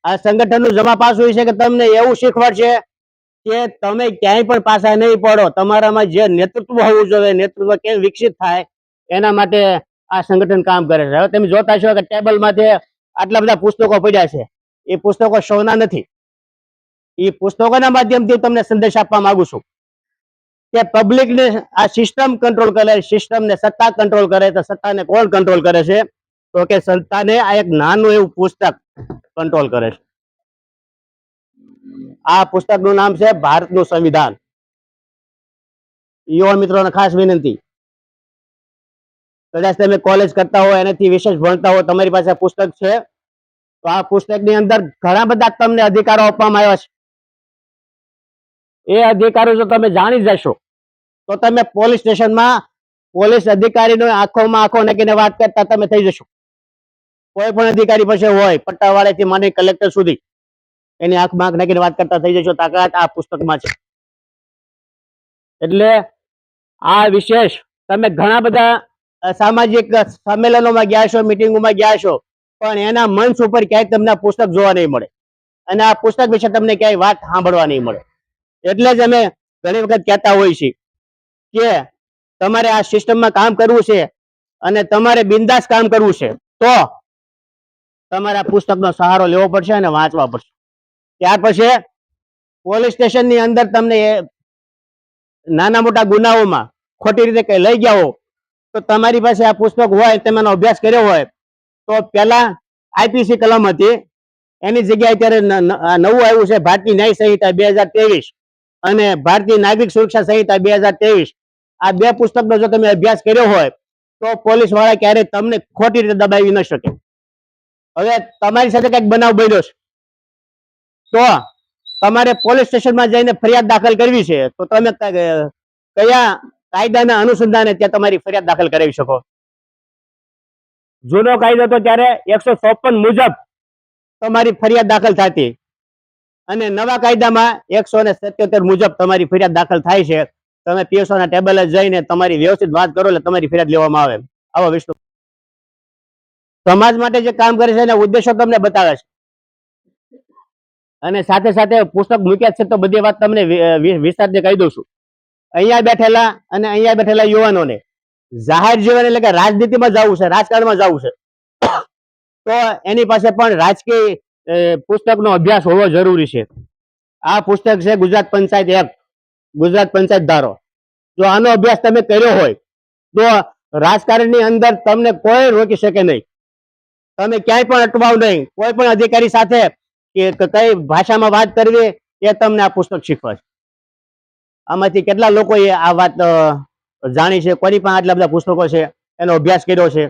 આ સંગઠનનું જમા પાસું છે કે તમને એવું શીખવાડશે કે તમે ક્યાંય પણ પાછા નહીં પડો. તમારામાં જે નેતૃત્વ હોવું જોઈએ, નેતૃત્વ કેમ વિકસિત થાય એના માટે આ સંગઠન કામ કરે છે. હવે તમે જોતા છો કે ટેબલમાંથી આટલા બધા પુસ્તકો પડ્યા છે. એ પુસ્તકો શોના નથી. એ પુસ્તકોના માધ્યમથી તમને સંદેશ આપવા માંગુ છું કે પબ્લિકને આ સિસ્ટમ કંટ્રોલ કરે, સિસ્ટમને સત્તા કંટ્રોલ કરે. તો સત્તાને કોણ કંટ્રોલ કરે છે? તો કે સત્તાને આ એક નાનું એવું પુસ્તક કંટ્રોલ કરે છે. આ પુસ્તકનું નામ છે ભારતનું સંવિધાન. યુવા મિત્રોને ખાસ વિનંતી, કદાચ તમે કોલેજ કરતા હો, એનાથી વિશેષ ભણતા હો, તમારી પાસે પુસ્તક છે, તો આ પુસ્તકની અંદર ઘણા બધા તમને અધિકારો આપવામાં આવ્યા છે. એ અધિકારો જો તમે જાણી જશો તો તમે પોલીસ સ્ટેશનમાં પોલીસ અધિકારીનો આંખોમાં આંખો નાખીને વાત કરતા તમે થઈ જશો. કોઈ પણ અધિકારી પાસે હોય, પટ્ટાવાળાથી માંડી કલેક્ટર સુધી, એની આંખમાં આંખ નાખીને વાત કરતા થઈ જશો. તાકાત આ પુસ્તકમાં છે. એટલે આ વિશેષ તમે ઘણા બધા સામાજિક સંમેલનોમાં ગયા છો, મિટિંગોમાં ગયા છો, પણ એના મંચ ઉપર ક્યાંય તમને પુસ્તક જોવા નહીં મળે, અને આ પુસ્તક વિશે તમને ક્યાંય વાત સાંભળવા નહીં મળે. એટલે જ અમે ઘણી વખત કહેતા હોઈએ છીએ કે તમારે આ સિસ્ટમમાં કામ કરવું છે અને તમારે બિંદાસ કામ કરવું છે તો તમારે આ પુસ્તકનો સહારો લેવો પડશે અને વાંચવા પડશે. ત્યાર પછી પોલીસ સ્ટેશનની અંદર તમને નાના મોટા ગુનાઓમાં ખોટી રીતે કઈ લઈ ગયા હો તો તમારી પાસે આ પુસ્તક હોય, તમે એનો અભ્યાસ કર્યો હોય તો પેલા આઈપીસી કલમ હતી, એની જગ્યાએ અત્યારે નવું આવ્યું છે ભારતીય ન્યાય સંહિતા 2023 અને ભારતીય નાગરિક સુરક્ષા સંહિતા 2023. આ બે પુસ્તકનો જો તમે અભ્યાસ કર્યો હોય તો પોલીસ વાળા ક્યારેય તમને ખોટી રીતે દબાવી ન શકે. હવે તમારી સાથે કઈક બનાવ બન્યો છે તો તમારે પોલીસ સ્ટેશનમાં જઈને ફરિયાદ દાખલ કરવી છે તો તમે કયા કાયદાના અનુસંધાને ત્યાં તમારી ફરિયાદ દાખલ કરાવી શકો? જૂનો કાયદો તો ત્યારે 154 મુજબ તમારી ફરિયાદ દાખલ થતી અને નવા કાયદામાં 177 મુજબ તમારી ફરિયાદ દાખલ થાય છે. તમે પીએસઓ ના ટેબલે જઈને તમારી વ્યવસ્થિત વાત કરો એટલે તમારી ફરિયાદ લેવામાં આવે. આવો વિષ્ણુ સમાજ માટે જે કામ કરે છે એના ઉદ્દેશો તમને બતાવે છે અને સાથે સાથે પુસ્તક મૂક્યા છે તો બધી વાત તમને વિસ્તારથી કહી દઉં છું. અહીંયા બેઠેલા યુવાનોને જાહેર જીવન એટલે કે રાજનીતિમાં જવું છે, રાજકારણમાં જવું છે તો એની પાસે પણ રાજકીય પુસ્તકનો અભ્યાસ હોવો જરૂરી છે. આ પુસ્તક છે ગુજરાત પંચાયત એક્ટ, ગુજરાત પંચાયત ધારો. જો આનો અભ્યાસ તમે કર્યો હોય તો રાજકારણની અંદર તમને કોઈ રોકી શકે નહીં. તમે ક્યાંય પણ અટવાવ નહીં. કોઈ પણ અધિકારી સાથે કે કઈ ભાષામાં વાત કરવી એ તમને આ પુસ્તક શીખવે છે. આમાંથી કેટલા લોકોએ આ વાત જાણી છે? કોની પણ આટલા બધા પુસ્તકો છે, એનો અભ્યાસ કર્યો છે?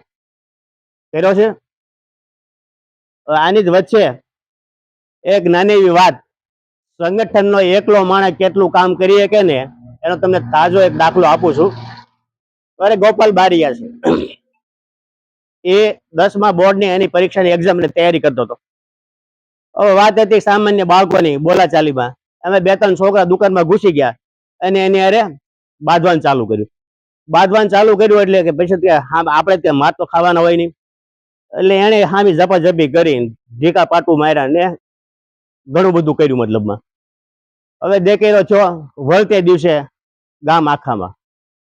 આની જ વચ્ચે એક નાની એવી વાત, સંગઠનનો એકલો માણસ કેટલું કામ કરી શકે ને એનો તમને તાજો એક દાખલો આપું છું. અરે ગોપાલ બારિયા છે, એ 10મા બોર્ડની એની પરીક્ષાની એક્ઝામની તૈયારી કરતો હતો. હવે વાત હતી સામાન્ય બાળકોની બોલાચાલીમાં. અમે 2-3 છોકરા દુકાનમાં ઘૂસી ગયા અને એની અરે બાંધવાનું ચાલુ કર્યું એટલે કે પછી આપણે ત્યાં માર તો ખાવાના હોય નહીં એટલે એને હામી ઝપાઝપી કરીને ઢીકા પાટું માર્યા ને ઘણું બધું કર્યું મતલબમાં. હવે દેખેલો છો વળતે દિવસે ગામ આખામાં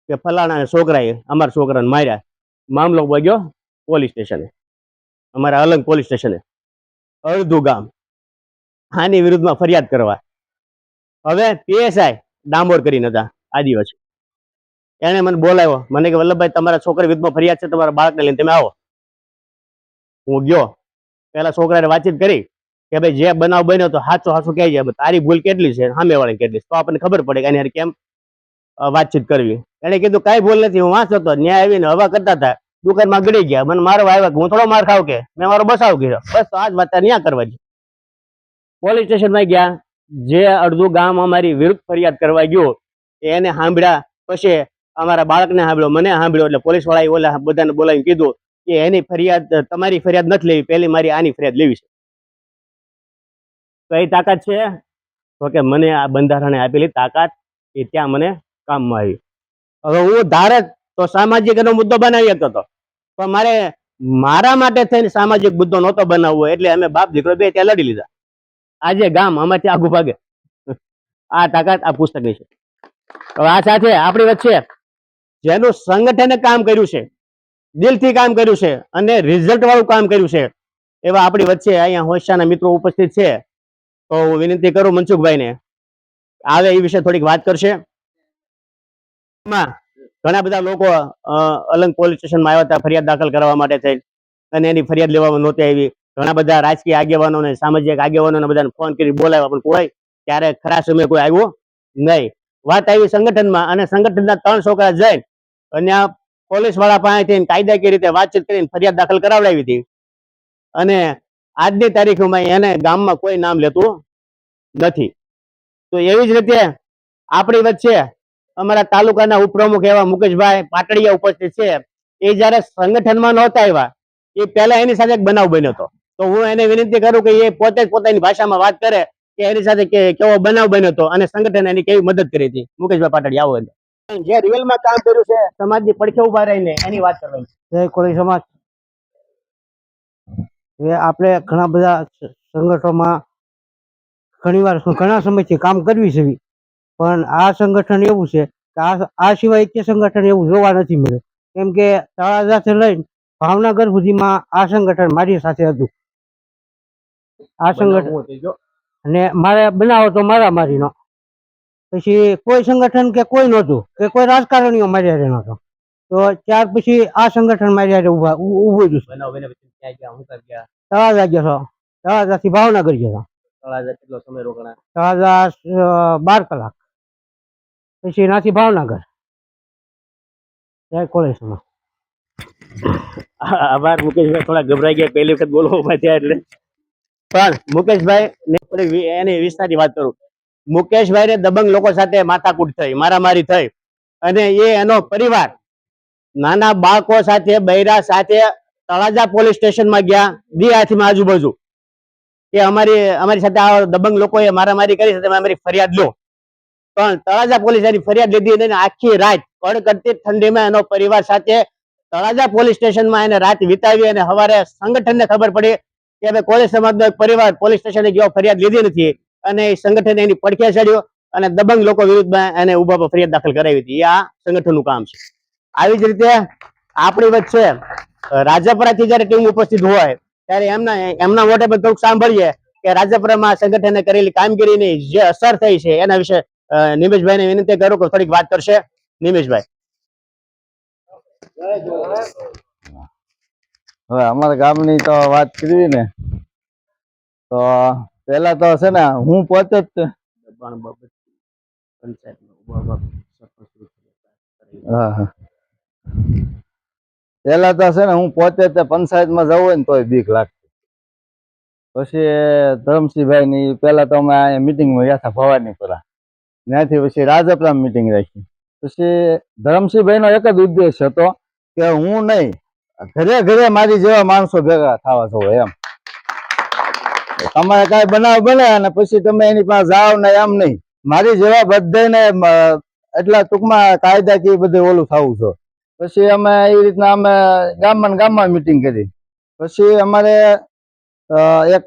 કે ફલાણા છોકરાએ અમારા છોકરાને માર્યા. મામલો પહોંચ્યો પોલીસ સ્ટેશને, અમારા અલંગ પોલીસ સ્ટેશને. અડધું ગામ આની વિરુદ્ધમાં ફરિયાદ કરવા. હવે પીએસઆઈ ડામોર કરીને હતા આદિવાસી, એને મને બોલાવ્યો. મને કે વલ્લભભાઈ તમારા છોકરા વિરુદ્ધમાં ફરિયાદ છે, તમારા બાળકને લઈને તમે આવો. હું ગયો. પેલા છોકરાને વાતચીત કરી કે ભાઈ જે બનાવ બન્યો તો સાચું કહી જાય, તારી ભૂલ કેટલી છે, સામેવાળી કેટલી છે, તો આપણને ખબર પડે કે એની કેમ વાતચીત કરવી. એને કીધું કઈ ભૂલ નથી, હું વાંચતો હતો, ન્યાય આવીને હવા કરતા હતા, દુકાનમાં ગળી ગયા, મને મારવા આવ્યા, હું થોડો માર ખાવ કે મેં મારો બસાવ કર્યો, બસ તો આ જ વાત ન્યા કરવા છે. પોલીસ સ્ટેશનમાં ગયા. જે અડધું ગામ અમારી વિરુદ્ધ ફરિયાદ કરવા ગયું એને સાંભળ્યા, પછી અમારા બાળકને સાંભળ્યો, મને સાંભળ્યો. એટલે પોલીસ વાળાએ ઓલા બધાને બોલાવીને કીધું કે એની ફરિયાદ, તમારી ફરિયાદ નથી લેવી, પહેલી મારી આની ફરિયાદ લેવી છે. કઈ તાકાત છે? તો કે મને આ બંધારણે આપેલી તાકાત એ ત્યાં મને કામમાં આવી. હવે હું ધારત તો સામાજિક એનો મુદ્દો બનાવી શકતો હતો, પણ મારા માટે થઈને સામાજિક મુદ્દો નહોતો બનાવવો, એટલે અમે બાપ દીકરો બે ત્યાં લડી લીધા. આજે ગામ અમારથી આગુ ભાગે. આ તાકાત આ પુસ્તકની છે. હવે આ સાથે આપણી વચ્ચે જેનું સંગઠને કામ કર્યું છે, દિલથી કામ કર્યું છે અને રિઝલ્ટ વાળું કામ કર્યું છે, એવા આપણી વચ્ચે અહીંયા હોશિયારના મિત્રો ઉપસ્થિત છે. તો હું વિનંતી કરું મનસુખભાઈને આવે એ વિશે થોડીક વાત કરશે. ઘણા બધા લોકો અલંગ પોલીસ સ્ટેશનમાં આવ્યા હતા ફરિયાદ દાખલ કરવા માટે થઈ અને એની ફરિયાદ લેવામાં નહોતી આવી. ઘણા બધા રાજકીય આગેવાનોને, સામાજિક આગેવાનોને બધાને ફોન કરી બોલાવ્યા, પણ કોઈ ત્યારે ખરા સમય કોઈ આવ્યો નહીં. વાત આવી સંગઠનમાં અને સંગઠનના 3 છોકરા જઈ અને આ પોલીસ વાળા પાસેથી કાયદાકીય રીતે વાતચીત કરીને ફરિયાદ દાખલ કરાવડાવી હતી અને આજની તારીખમાં એને ગામમાં કોઈ નામ લેતું નથી. તો એવી જ રીતે આપણી વચ્ચે અમારા તાલુકાના ઉપપ્રમુખ એવા મુકેશભાઈ પાટડિયા ઉપસ્થિત છે. એ જયારે સંગઠનમાં નહોતા આવ્યા એ પહેલા એની સાથે એક બનાવ બન્યો હતો. તો હું એને વિનંતી કરું કે એ પોતે જ પોતાની ભાષામાં વાત કરે કે એની સાથે કેવો બનાવ બન્યો હતો અને સંગઠન એની કેવી મદદ કરી હતી. મુકેશભાઈ પાટડિયા, આવો. જે રિયલમાં કામ કર્યું છે, સમાજની પડખે ઉભા રહીને એની વાત કરવાની. જય કોળી સમાજ. આપણે ઘણા બધા સંગઠનોમાં ઘણા સમયથી કામ કરવી છે, પણ આ સંગઠન એવું છે કે આ સિવાય એક સંગઠન એવું જોવા નથી મળે. કેમ કે તળાજાથી લઈને ભાવનગર સુધીમાં આ સંગઠન મારી સાથે હતું. આ સંગઠન અને મારે બનાવો તો મારામારીનો. પછી કોઈ સંગઠન કે કોઈ નહોતું, કે કોઈ રાજકારણીઓ મારી હારે નહોતો. તો ત્યાર પછી આ સંગઠન મારી હારે ઉભું જ તળાજા ગયો છો. તળાજાથી ભાવનગર ગયો. તળાજા કેટલો સમય રોકાણા? તળાજા 12 કલાક. પછી નાથી ભાવનગર. જય કોળી સમાજ. આભાર મુકેશભાઈ. થોડા ગભરાઈ ગયા પહેલી વખત બોલવા ઉભા થયા એટલે. પણ મુકેશભાઈ એની વિસ્તારથી વાત કરું. મુકેશભાઈને દબંગ લોકો સાથે માથાકૂટ થઈ, મારામારી થઈ, અને એનો પરિવાર નાના બાળકો સાથે, બૈરા સાથે તળાજા પોલીસ સ્ટેશનમાં ગયા, દી હાથીમાં આજુબાજુ, કે અમારી સાથે આ દબંગ લોકોએ મારામારી કરી છે, તમે અમારી ફરિયાદ લો. પણ તળાજા પોલીસ એની ફરિયાદ લીધી નહીં. આખી રાત કડકડતી ઠંડીમાં એનો પરિવાર સાથે તળાજા પોલીસ સ્ટેશનમાં એને રાત વિતાવી, અને સવારે સંગઠનને ખબર પડી કે ભાઈ કોળી સમાજનો એક પરિવાર પોલીસ સ્ટેશને ગયો, ફરિયાદ લીધી નથી, અને એ સંગઠને એની પડખે ચડ્યો અને દબંગ લોકો વિરુદ્ધમાં એને ઉભા પર ફરિયાદ દાખલ કરાવી હતી. એ આ સંગઠનનું કામ છે. આવી જ રીતે આપણી વચ્ચે રાજપરાથી જયારે ટીમ ઉપસ્થિત હોય ત્યારે એમના મોઢે પણ થોડુંક સાંભળીએ કે રાજપરામાં સંગઠને કરેલી કામગીરીની જે અસર થઈ છે એના વિશે નિમેશભાઈને વિનંતી કરું કે થોડીક વાત કરશે. નિમેશભાઈ. હવે અમારા ગામની તો વાત કરવી ને તો પેલા તો છે ને હું પોતે જ પેલા તો છે ને હું પોતે જ પંચાયતમાં જવું હોય ને તોય બીક લાગતી. પછી ધરમસિંહભાઈ ની પેલા તો અમે અહીંયા મિટિંગમાં ગયા હતા ભવાનીપુરા, ત્યાંથી પછી રાજપરામાં મિટિંગ રાખી. પછી ધરમસિંહભાઈ નો એક જ ઉદ્દેશ હતો કે હું નહીં, ઘરે ઘરે મારી જેવા માણસો ભેગા થવા જોવે એમ. તમારે કઈ બનાવ બને અને પછી તમે એની પાસે જાઓ ને એમ નહીં, મારી જેવા બધાને એટલા ટૂંકમાં કાયદાકીય બધું ઓલું થવું છે. પછી અમે એ રીતના અમે ગામમાં મિટિંગ કરી. પછી અમારે એક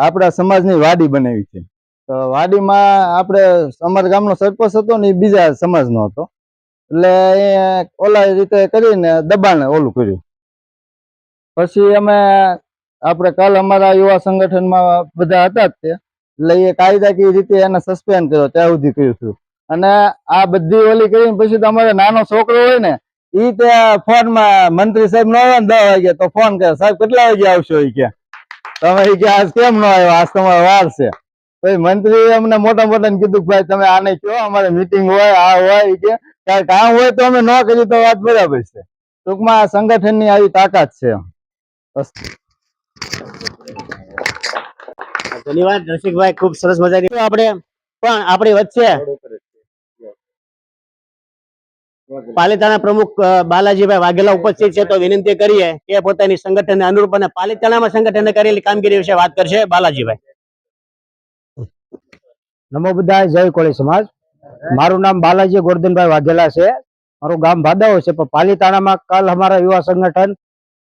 આપણા સમાજની વાડી બનાવી છે. તો વાડીમાં આપણે અમારા ગામનો સરપંચ હતો ને એ બીજા સમાજનો હતો, એટલે એ ઓલા રીતે કરીને દબાણ ઓલું કર્યું. પછી અમે આપણે કાલ અમારા યુવા સંગઠનમાં બધા હતા જ તે, એટલે એ કાયદાકીય રીતે એને સસ્પેન્ડ કર્યો, ત્યાં સુધી કર્યું હતું. અને આ બધી ઓલી કરીને પછી તો અમારે નાનો છોકરો હોય ને એ ત્યાં ફોનમાં મંત્રી સાહેબ ન આવે ને 10 વાગે તો ફોન કરે, સાહેબ કેટલા વાગે આવશો? એ કે તમે એ કે આજ કેમ ન આવ્યો, આજ તમારે વાર છે. પછી મંત્રી અમને મોટા મોટા કીધું ભાઈ તમે આને કહો અમારે મીટિંગ હોય, આ હોય, એ કે કાંઈ કામ હોય તો અમે ન કરીએ તો વાત બરાબર છે. ટૂંકમાં સંગઠનની આવી તાકાત છે. ધન્યવાદ રસિકભાઈ, ખૂબ સરસ મજાની. આપણે પણ આપણી વચ્ચે પાલિતાણા પ્રમુખ બાલાજીભાઈ વાઘેલા ઉપસ્થિત છે, તો વિનંતી કરીએ કે પોતાની સંગઠનને અનુરૂપ અને પાલિતાણામાં સંગઠને કરેલી કામગીરી વિશે વાત કરશે. બાલાજીભાઈ. નમો બુદ્ધાય, જય કોળી સમાજ. મારું નામ બાલાજી ગોરધનભાઈ વાઘેલા છે. મારું ગામ ભાદાઓ છે, પણ પાલિતાણામાં કાલ અમારા યુવા સંગઠન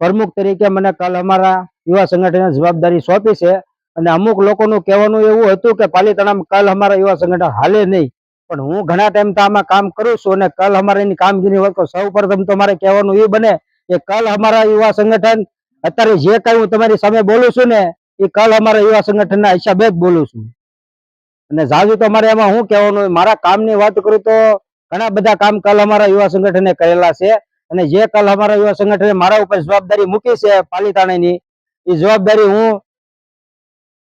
પ્રમુખ તરીકે મને કાલ અમારા યુવા સંગઠનની જવાબદારી સોંપી છે. અને અમુક લોકોનું કહેવાનું એવું હતું કે પાલિતાણામાં કાલ અમારા યુવા સંગઠન હાલે નહીં, પણ હું ઘણા ટાઈમથી આમાં કામ કરું છું અને કાલ અમારે એની કામગીરી હોય તો સૌ પ્રથમ તો મારે કહેવાનું એ બને કે કાલ અમારા યુવા સંગઠન અત્યારે જે કાંઈ હું તમારી સામે બોલું છું ને એ કાલ અમારા યુવા સંગઠનના હિસાબે જ બોલું છું. અને જાજુ તો મારે એમાં શું કહેવાનું, મારા કામની વાત કરું તો ઘણા બધા કામ કાલ અમારા યુવા સંગઠને કરેલા છે. અને જે કાલ અમારા યુવા સંગઠને મારા ઉપર જવાબદારી મૂકી છે પાલિતાણાની, એ જવાબદારી હું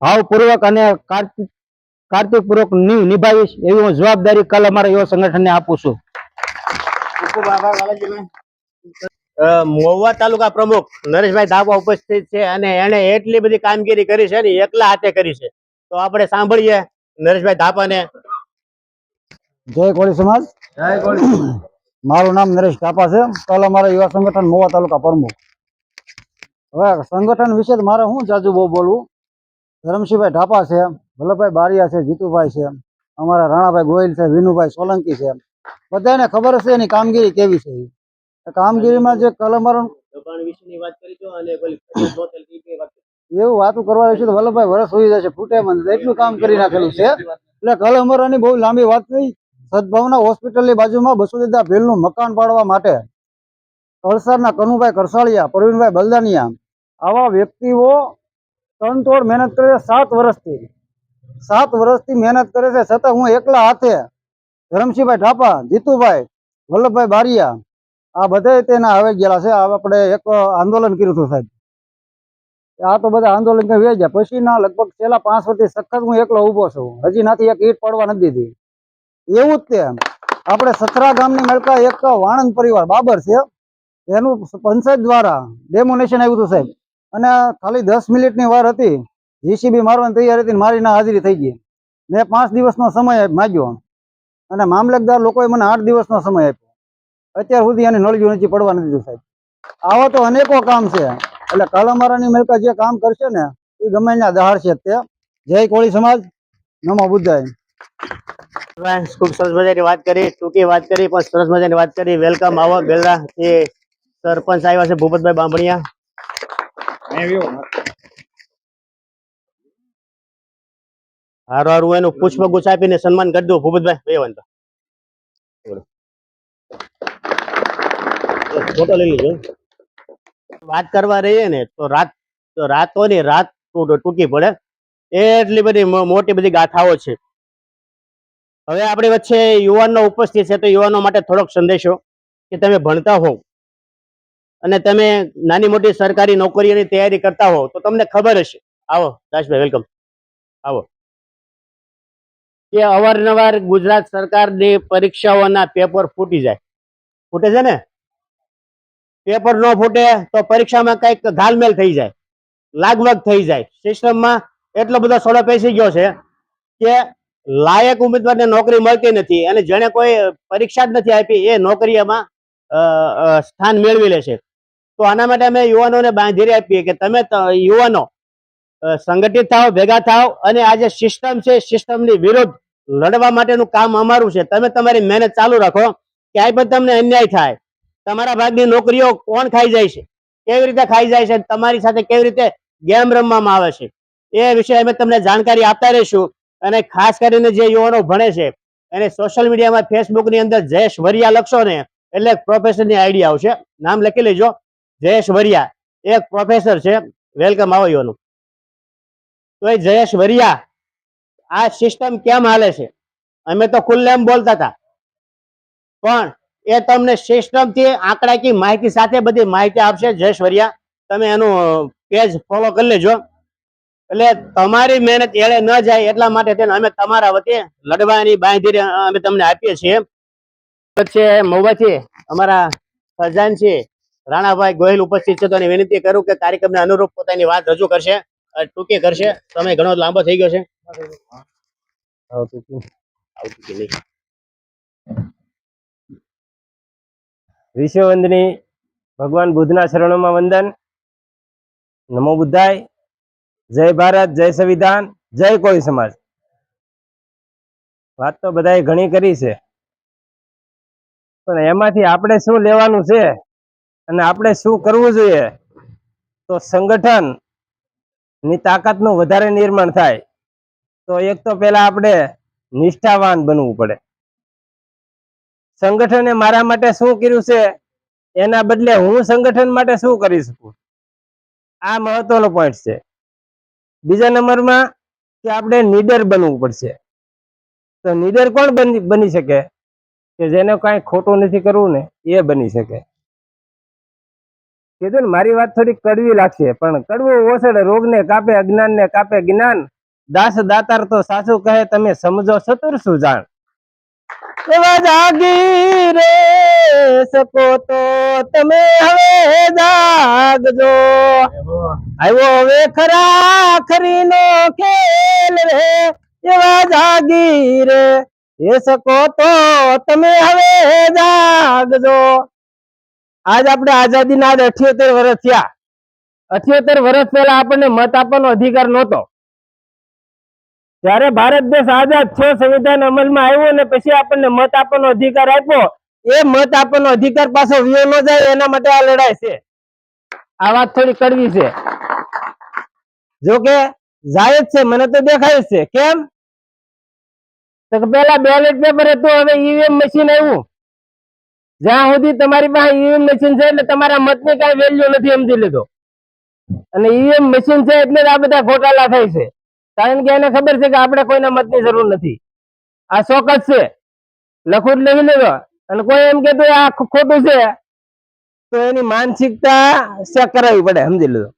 ભાવપૂર્વક અને કાર્તિકપૂર્વક નિભાવીશ એવી હું જવાબદારી કાલ અમારા યુવા સંગઠનને આપું છું. ખૂબ આભાર બાલાજીભાઈ. મહુવા તાલુકા પ્રમુખ નરેશભાઈ ધાબા ઉપસ્થિત છે, અને એને એટલી બધી કામગીરી કરી છે ને એકલા હાથે કરી છે. તો આપણે સાંભળીએ નરેશભાઈ ધાપાને. જય કોળી સમાજ. જય કોળી. મારું નામ નરેશ ધાપા છે, કાલ અમારા યુવા સંગઠન મહુવા તાલુકા પ્રમુખ. હવે સંગઠન વિશે મારે શું જાજુ બહુ બોલવું. ધરમસિંહભાઈ ઢાપા છે, વલ્લભભાઈ બારિયા છે, જીતુભાઈ છે, અમારા રાણાભાઈ ગોયલ છે, વિનુભાઈ સોલંકી છે, બધાને ખબર હશે એની કામગીરી કેવી છે. કામગીરીમાં જે કલમર એવું વાતું કરવા વિશે તો વલ્લભભાઈ વરસ હોઈ જશે, ફૂટે મને એટલું કામ કરી નાખેલું છે. એટલે કલમરની બહુ લાંબી વાત નહીં. સદભાવના હોસ્પિટલની બાજુમાં 200 ભેલનું મકાન પાડવા માટે વલસાડના કનુભાઈ કરસાળિયા, પ્રવીણભાઈ બલદાનિયા આવા વ્યક્તિઓ તનતોડ મહેનત કરે છે. 7 વર્ષથી મહેનત કરે છે, છતાં હું એકલા હાથે ધરમસિંહભાઈ ઢાપા, જીતુભાઈ, વલ્લભભાઈ બારિયા આ બધા તેના હવે ગયેલા છે. આપણે એક આંદોલન કર્યું હતું સાહેબ, આ તો બધા આંદોલન કરી વ્યા ગયા. પછીના લગભગ છેલ્લા 5 વર્ષથી સખત હું એકલો ઊભો છું, હજી નાથી એક ઈંટ પડવા નથી દીધી. એવું જ તે આપણે સથરા ગામની મળતા એક વાણંદ પરિવાર બાબર છે, એનું પંચાયત દ્વારા ડેમોનેશન આવ્યું હતું સાહેબ, અને ખાલી 10 મિનિટની વાર હતી જીસીબી મારવાની તૈયાર હતી ને મારી ના હાજરી થઈ ગઈ. મેં 5 દિવસનો સમય માંગ્યો અને મામલતદાર લોકોએ મને 8 દિવસનો સમય આપ્યો. અત્યાર સુધી એને નળિયું નથી પડવા નથી દીધું સાહેબ. આવા તો અનેકો કામ છે. એટલે કાળામારાની મિલકત જે કામ કરશે ને એ ગમે ત્યાં દહાડશે જ તે. જય કોળી સમાજ, નમો બુદ્ધાય. ખૂબ સરસ મજાની વાત કરી, ટૂંકી વાત કરી પણ સરસ મજાની વાત કરી. વેલકમ, આવો બેલરા એ સરપંચ આવ્યા છે ભૂપતભાઈ બાંભણિયા. હારું હારું એનું પુષ્પગુચ્છ આપીને સન્માન કરી દઉં ભૂપતભાઈ. ફોટો લઈ લીધો. વાત કરવા રહીએ ને તો રાતોની રાત ટૂંકી પડે એટલી બધી મોટી બધી ગાથાઓ છે. હવે આપણી વચ્ચે યુવાનનો ઉપસ્થિત છે તો યુવાનો માટે થોડોક સંદેશો કે તમે ભણતા હોવ અને તમે નાની મોટી સરકારી નોકરીઓની તૈયારી કરતા હોવ તો તમને ખબર હશે. આવો દાસભાઈ, વેલકમ, આવો. કે અવારનવાર ગુજરાત સરકારની પરીક્ષાઓના પેપર ફૂટી જાય. ફૂટે છે ને? પેપર ન ફૂટે તો પરીક્ષામાં કઈક ઘાલમેલ થઈ જાય, લાગવગ થઈ જાય. સિસ્ટમમાં એટલો બધો સોડો પેસી ગયો છે કે લાયક ઉમેદવારને નોકરી મળતી નથી અને જેને કોઈ પરીક્ષા જ નથી આપી એ નોકરીમાં સ્થાન મેળવી લે છે. તો આના માટે અમે યુવાનોને બાંધીરી આપીએ કે તમે યુવાનો સંગઠિત થાવ, ભેગા થાવ અને આ જે સિસ્ટમ છે સિસ્ટમની વિરુદ્ધ લડવા માટેનું કામ અમારું છે. તમે તમારી મહેનત ચાલુ રાખો. ક્યાંય પણ તમને અન્યાય થાય, તમારા ભાગની નોકરીઓ કોણ ખાઈ જાય છે, કેવી રીતે ખાઈ જાય છે, તમારી સાથે કેવી રીતે ગેમ રમવામાં આવે છે એ વિશે અમે તમને જાણકારી આપતા રહીશું. અને ખાસ કરીને જે યુવાનો ભણે છે એને સોશિયલ મીડિયામાં, ફેસબુકની અંદર જયેશ વરિયા લખશો ને એટલે પ્રોફેસરની આઈડિયા આવશે. નામ લખી લેજો, જયેશ વરિયા એક પ્રોફેસર છે. વેલકમ, આવો યુવાનો. તો એ જયેશ વરિયા આ સિસ્ટમ કેમ હાલે છે અમે તો ખુલ્લેમ બોલતા હતા પણ એ તમને સિસ્ટમ થી આંકડાકી માહિતી સાથે બધી માહિતી આપશે. જયેશ વરિયા, તમે એનું પેજ ફોલો કરી લેજો એટલે તમારી મહેનત એળે ન જાય એટલા માટે અમે તમારા વતી લડવાની બાંયધરી અમે તમને આપીએ છીએ. વચ્ચે મહુવાથી અમારા ખજાનચી રાણાભાઈ ગોહિલ ઉપસ્થિત છે તો એની વિનંતી કરું કે કાર્યક્રમને અનુરૂપ પોતાની વાત રજૂ કરશે, ટૂંકી કરશે. સમય ઘણો લાંબો થઈ ગયો છે. વિશ્વવંદની ભગવાન બુદ્ધના શરણોમાં વંદન. નમો બુદ્ધાય. જય ભારત, જય સંવિધાન, જય કોળી સમાજ. વાત તો બધાએ ઘણી કરી છે પણ એમાંથી આપણે શું લેવાનું છે અને આપણે શું કરવું જોઈએ તો સંગઠન ની તાકાતનું વધારે નિર્માણ થાય તો એક તો પહેલા આપણે નિષ્ઠાવાન બનવું પડે. સંગઠને મારા માટે શું કર્યું છે એના બદલે હું સંગઠન માટે શું કરી શકું, આ મહત્વનો પોઈન્ટ છે. બીજા નંબરમાં કે આપણે નીડર બનવું પડશે. તો નીડર કોણ બની શકે? કે જેને કાંઈ ખોટું નથી કરવું ને એ બની શકે. કીધું ને, મારી વાત થોડી કડવી લાગશે પણ કડવું ઓસડે રોગને કાપે, અજ્ઞાનને કાપે જ્ઞાન. દાસ દાતાર તો સાચું કહે, તમે સમજો ચતુર શું જાણ. એવા જાગી રે શકો તો તમે હવે જાગજો. આવ્યો હવે ખરા ખરીનો ખેલ રે. એવા જાગી રે એ શકો તો તમે હવે જાગજો. આજ આપણે આઝાદીના 78 વર્ષ થયા. 78 વર્ષ પહેલા આપણને મત આપવાનો અધિકાર નહોતો. જ્યારે ભારત દેશ આઝાદ થયો, સંવિધાન અમલમાં આવ્યો ને પછી આપણને મત આપવાનો અધિકાર આપ્યો. એ મત આપવાનો અધિકાર પાછો વિયો ન જાય એના માટે આ લડાઈ છે. આ વાત થોડી કડવી છે, જોકે જાય જ છે, મને તો દેખાય છે. કેમ? તો પેલા બેલેટ પેપર હતું, હવે ઈવીએમ મશીન આવ્યું. જ્યાં સુધી તમારી પાસે ઈવીએમ મશીન છે એટલે તમારા મતની કઈ વેલ્યુ નથી, સમજી લીધો. અને ઈવીએમ મશીન છે એટલે આ બધા ઘોટાલા થાય છે, કારણ કે એને ખબર છે કે આપણે કોઈના મતની જરૂર નથી. આ ચોક્કસ છે, લખું જ લખી લેજો. અને કોઈ એમ કે આ ખોટું છે તો એની માનસિકતા ચેક કરાવવી પડે, સમજી લેજો.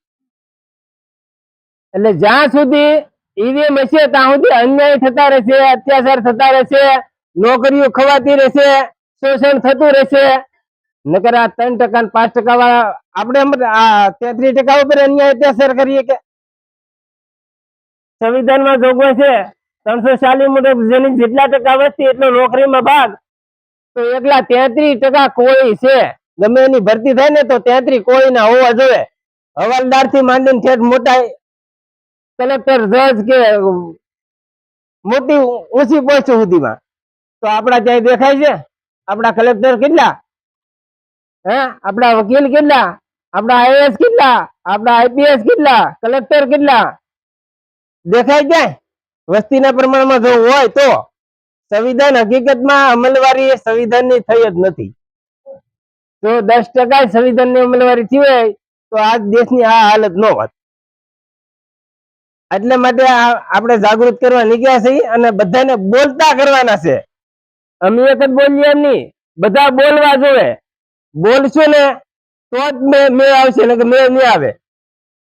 એટલે જ્યાં સુધી ઈવીએમ હશે ત્યાં સુધી અન્યાય થતા રહેશે, અત્યાચાર થતા રહેશે, નોકરીઓ ખવાતી રહેશે, શોષણ થતું રહેશે. નકર આ 3% 5% વાળા આપણે 33% ઉપર અન્યાય અત્યાચાર કરીએ કે સંવિધાનમાં જોગવાઈ છે 340 મુજબ જેની જેટલા ટકા વસ્તી એટલો નોકરીમાં ભાગ. તો એકલા 33% કોળી છે. ગમે એની ભરતી થાય ને તો 33 કોળીના હોવા જોઈએ. હવાલદાર થી માંડીને ઠેઠ મોટા કલેક્ટર જજ કે મોટી ઊંચી પોસ્ટ સુધીમાં તો આપણા ત્યાં દેખાય છે? આપણા કલેક્ટર કેટલા, હે આપણા વકીલ કેટલા, આપણા આઈએએસ કેટલા, આપણા આઈપીએસ કેટલા, કલેક્ટર કેટલા દેખાય ક્યાંય? વસ્તીના પ્રમાણમાં જો હોય તો સંવિધાન હકીકતમાં અમલવારી સંવિધાનની થઈ જ નથી. જો 10% સંવિધાનની અમલવારી થઈ હોય તો આ દેશની આ હાલત ન હોત. એટલે માટે આપણે જાગૃત કરવા નીકળ્યા છીએ અને બધાને બોલતા કરવાના છે. અમે એક જ બોલીએ એમ નહીં, બધા બોલવા જોવે. બોલશું ને તો જ મેં આવશે ને કે મેં નહીં આવે.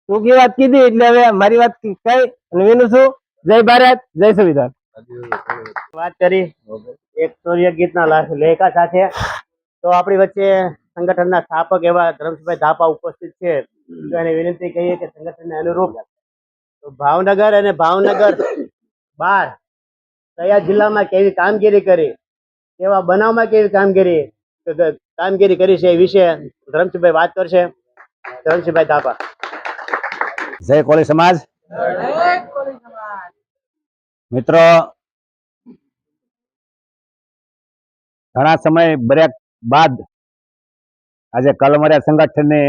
ટૂંકી વાત કીધી એટલે હવે મારી વાત કઈ અને વિનું છું. જય ભારત, જય સંવિધાન. વાત કરી એક સૂર્ય ગીતના લેખા સાથે. તો આપણી વચ્ચે સંગઠનના સ્થાપક એવા ધરમસિંહભાઈ ધાપા ઉપસ્થિત છે. તો એને વિનંતી કહીએ કે સંગઠનને અનુરૂપ તો ભાવનગર અને ભાવનગર બહાર કયા જિલ્લામાં કેવી કામગીરી કરી, કેવા બનાવમાં કેવી કામગીરી કરી છે એ વિશે ધરમસિંહભાઈ વાત કરશે. ધરમસિંહભાઈ ધાપા. જય કોળી સમાજ. મિત્રો, ઘણા સમય બ્રેક બાદ આજે કલમરિયા સંગઠનની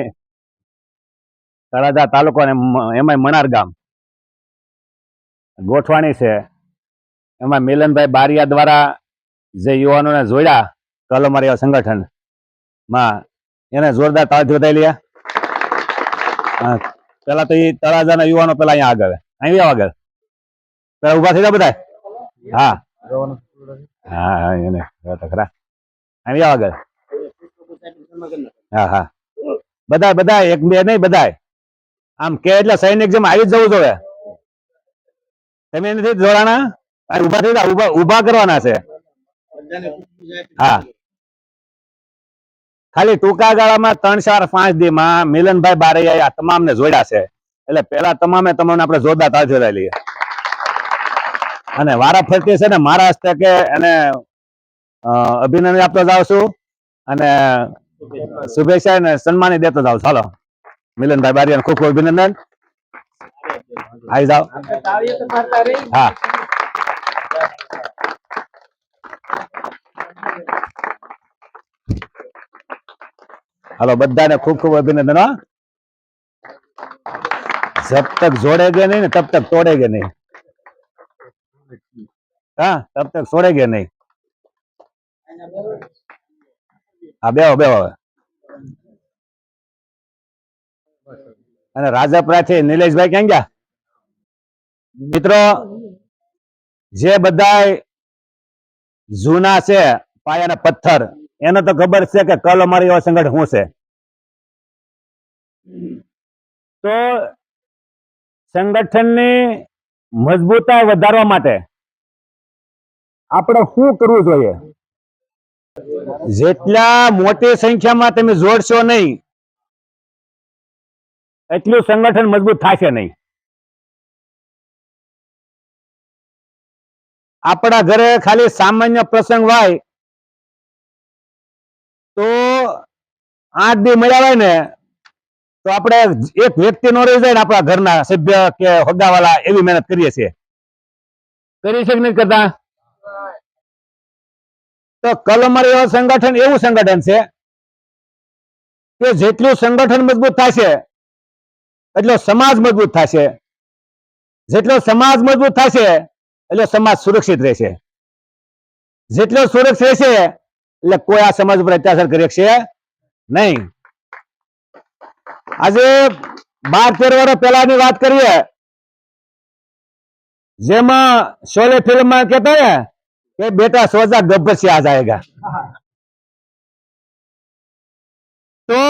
તળાજા તાલુકો અને એમાં મણાર ગામ ગોઠવાણી છે. એમાં મિલનભાઈ બારિયા દ્વારા જે યુવાનોને જોડ્યા કલમરિયા સંગઠનમાં, એને જોરદાર તાળી વધારી લે. પેલા તો એ તળાજાના યુવાનો પેલા અહીંયા આગળ આગળ પેલા ઉભા થઈ જાવ બધા. હા હા એને ખરા અહીંયા આગળ. હા હા બધા બધા એક બે નહીં બધા આમ કે એટલે સૈનિક જેમ આવી જ જવું જોઈએ. તમે નથી જોડાના, ઉભા થઈ જાવ, ઉભા કરવાના છે. હા ખાલી ટૂંકા ગાળામાં 3, 4, 5 દીમાં મિલનભાઈ બારૈયા તમામને જોડ્યા છે. એટલે પેલા તમામે તમને આપણે જોરદાર તાળી જોડાઈ લઈએ. અને વારાફરતી છે ને મારા હસ્તે કે એને અભિનંદન આપતો જાઉં છું અને શુભેચ્છા ને સન્માની દેતો જાઉં. ચાલો મિલનભાઈ બારિયા ખૂબ ખૂબ અભિનંદન. આવી જાઓ. હા હાલો બધાને ખૂબ ખૂબ અભિનંદન. जब तक जोड़ेंगे नहीं ना तब तक तोड़ेंगे नहीं. हाँ तब तक छोड़ेंगे नहीं. हाँ बेहो बेहो. અને રાજપરાથી નિલેશભાઈ ક્યાં ગયા? મિત્રો, જે બધા જૂના છે પાયાના પથ્થર, એને તો ખબર છે કે કલમરિયા સંગઠન શું છે. તો સંગઠનની મજબૂતાઈ વધારવા માટે આપણે શું કરવું જોઈએ? જેટલા મોટી સંખ્યામાં તમે જોડશો નહીં એટલું સંગઠન મજબૂત થશે નહીં. આપણા ઘરે ખાલી સામાન્ય પ્રસંગ હોય તો 8 દી મળ્યા હોય ને તો આપણે એક વ્યક્તિ નો રહી જાય ને આપણા ઘરના સભ્ય કે હોદ્દાવાળા એવી મહેનત કરીએ છીએ. કરી છે કે નથી કરતા? તો કલમરિયા સંગઠન એવું સંગઠન છે કે જેટલું સંગઠન મજબૂત થશે એટલો સમાજ મજબૂત થશે. જેટલો સમાજ મજબૂત થશે એટલો સમાજ સુરક્ષિત રહેશે. જેટલો સુરક્ષિત રહેશે એટલે કોઈ આ સમાજ ઉપર અત્યાચાર કરી શકશે નહીં. આજે 12-13 વર્ષ પહેલાની વાત કરીએ, જેમાં શોલે ફિલ્મમાં કહેતા ને કે બેટા સોજા ગબ્બર से आ जाएगा. તો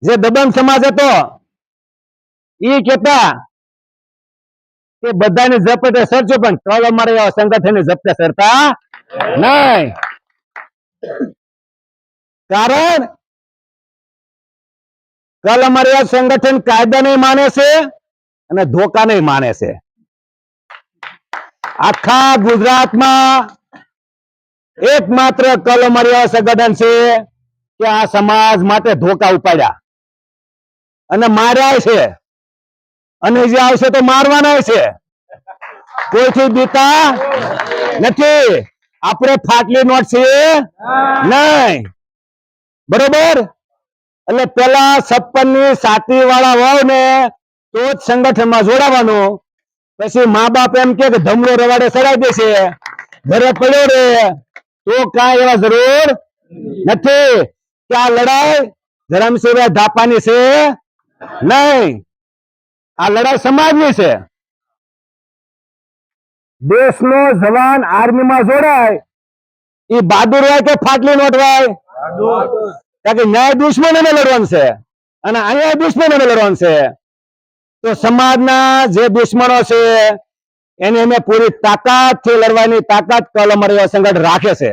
જે દબંગ સમાજ હતો એ કહેતા કે બધાને ઝપટે સરજો પણ કલમરિયા સંગઠનની ઝપટે સરતા નહીં. કારણ કલમરિયા સંગઠન કાયદાને માને છે અને ધોકાને માને છે. આખા ગુજરાતમાં એકમાત્ર કલમરિયા સંગઠન છે કે આ સમાજ માટે ધોકા ઉપાડ્યા અને માર્યા છે, અને જે આવશે તો મારવાના છે. કોઈથી બીતા નથી. આપણે ફાટલી નોટ છીએ નહીં, બરોબર? એટલે પેલા 56 ની સાતી વાળા હોવ ને તો જ સંગઠનમાં જોડાવાનું. પછી મા બાપ એમ કે ધમડો રવાડે ચડાવી દેશે, ઘરે પડ્યો રે, તો કાંઈ એવા જરૂર નથી કે આ લડાઈ ધરમસિંહભાઈ ધાપાની છે નહીં. આ લડાઈ સમાજની છે. દેશનો જવાન આર્મીમાં જોડાય એ બહાદુર હોય કે ફાટલી નોટ હોય? કારણ કે ન્યાય દુશ્મનોને લડવાનું છે અને અહીંયા દુશ્મનોને લડવાનું છે. તો સમાજના જે દુશ્મનો છે એને અમે પૂરી તાકાતથી લડવાની તાકાત કલમરિયા સંગઠન રાખે છે.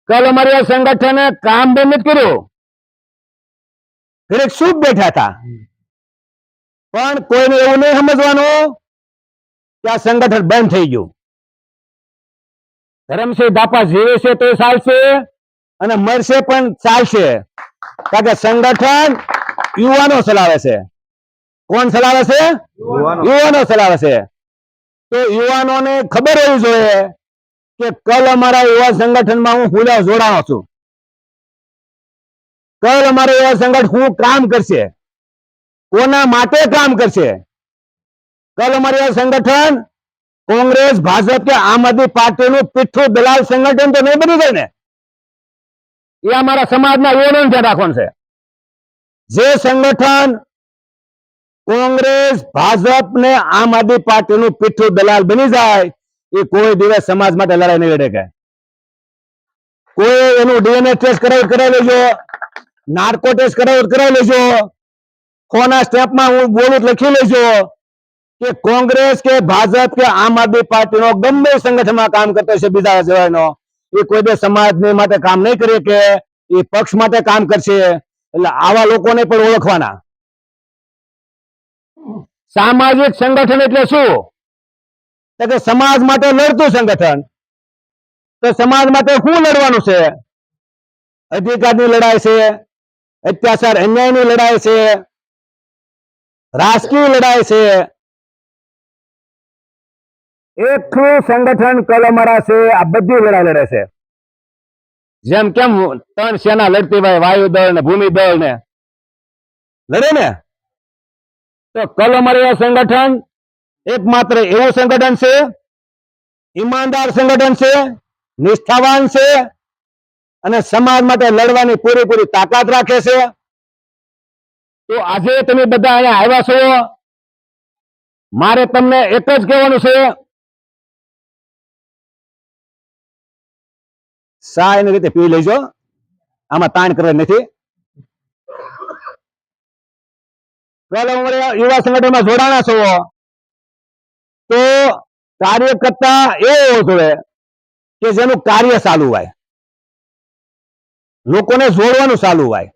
કલમરિયા સંગઠને કામ બંધ નથી કર્યું, ઘરે ચૂપ બેઠા હતા. પણ કોઈને એવું નહીં સમજવાનું કે આ સંગઠન બંધ થઈ ગયું. ધરમસિંહ ધાપા જીવે છે તો ચાલશે અને મરશે પણ ચાલશે, કારણ કે સંગઠન યુવાનો ચલાવે છે. કોણ ચલાવે છે? યુવાનો ચલાવે છે. તો યુવાનોને ખબર હોવી જોઈએ કે કલ અમારા યુવા સંગઠનમાં હું હુલા જોડાણો છું. કલ અમારા યુવા સંગઠન શું કામ કરશે, કોના માટે કામ કરશે. કલ અમારા સંગઠન કોંગ્રેસ, ભાજપ કે આમ આદમી પાર્ટીનું પીઠું દલાલ સંગઠન તો નહીં બની જાય ને. એ અમારા સમાજના યુવાનોને ધ્યાન રાખવાનું છે. જે સંગઠન કોંગ્રેસ, ભાજપ ને આમ આદમી પાર્ટીનું પીઠું દલાલ બની જાય એ કોઈ દિવસ સમાજ માટે લડાઈ નહીં લડે. કે કોઈ એનું ડીએનએ ટેસ્ટ કરાવી લેજો, નાર્કો ટેસ્ટ કરાવી લેજો, કોના સ્ટેપમાં હું બોલું લખી લેજો કે કોંગ્રેસ કે ભાજપ કે આમ આદમી પાર્ટીનો ગમે સંગઠનમાં કામ કરતો છે બીજા જવાનો, એ કોઈ દિવસ સમાજને માટે કામ નહીં કરે કે એ પક્ષ માટે કામ કરશે. એટલે આવા લોકોને પણ ઓળખવાના. સામાજિક સંગઠન એટલે શું? તો કે સમાજ માટે લડતું સંગઠન. તો સમાજ માટે શું લડવાનું છે? અધિકારની લડાઈ છે, અત્યાચાર અન્યાયની લડાઈ છે, રાજકીય લડાઈ છે. એટલું સંગઠન કલમરા છે, આ બધી લડાઈ લડે છે. જેમ કેમ 3 સેના લડતી હોય, વાયુદળ ને ભૂમિદળ ને લડે ને, તો કલમરિયા સંગઠન એકમાત્ર એવું સંગઠન છે, ઈમાનદાર સંગઠન છે, નિષ્ઠાવાન છે અને સમાજ માટે લડવાની પૂરેપૂરી તાકાત રાખે છે. તો આજે તમે બધા અહીંયા આવ્યા છો, મારે તમને એક જ કહેવાનું છે, સા એની રીતે પી લેજો, આમાં તાણ કરવા નથી. યુવા સંગઠનમાં જોડાણા છો તો કાર્યકર્તા એવો હોવો જોઈએ કે જેનું કાર્ય ચાલુ હોય, લોકોને જોડવાનું ચાલુ હોય.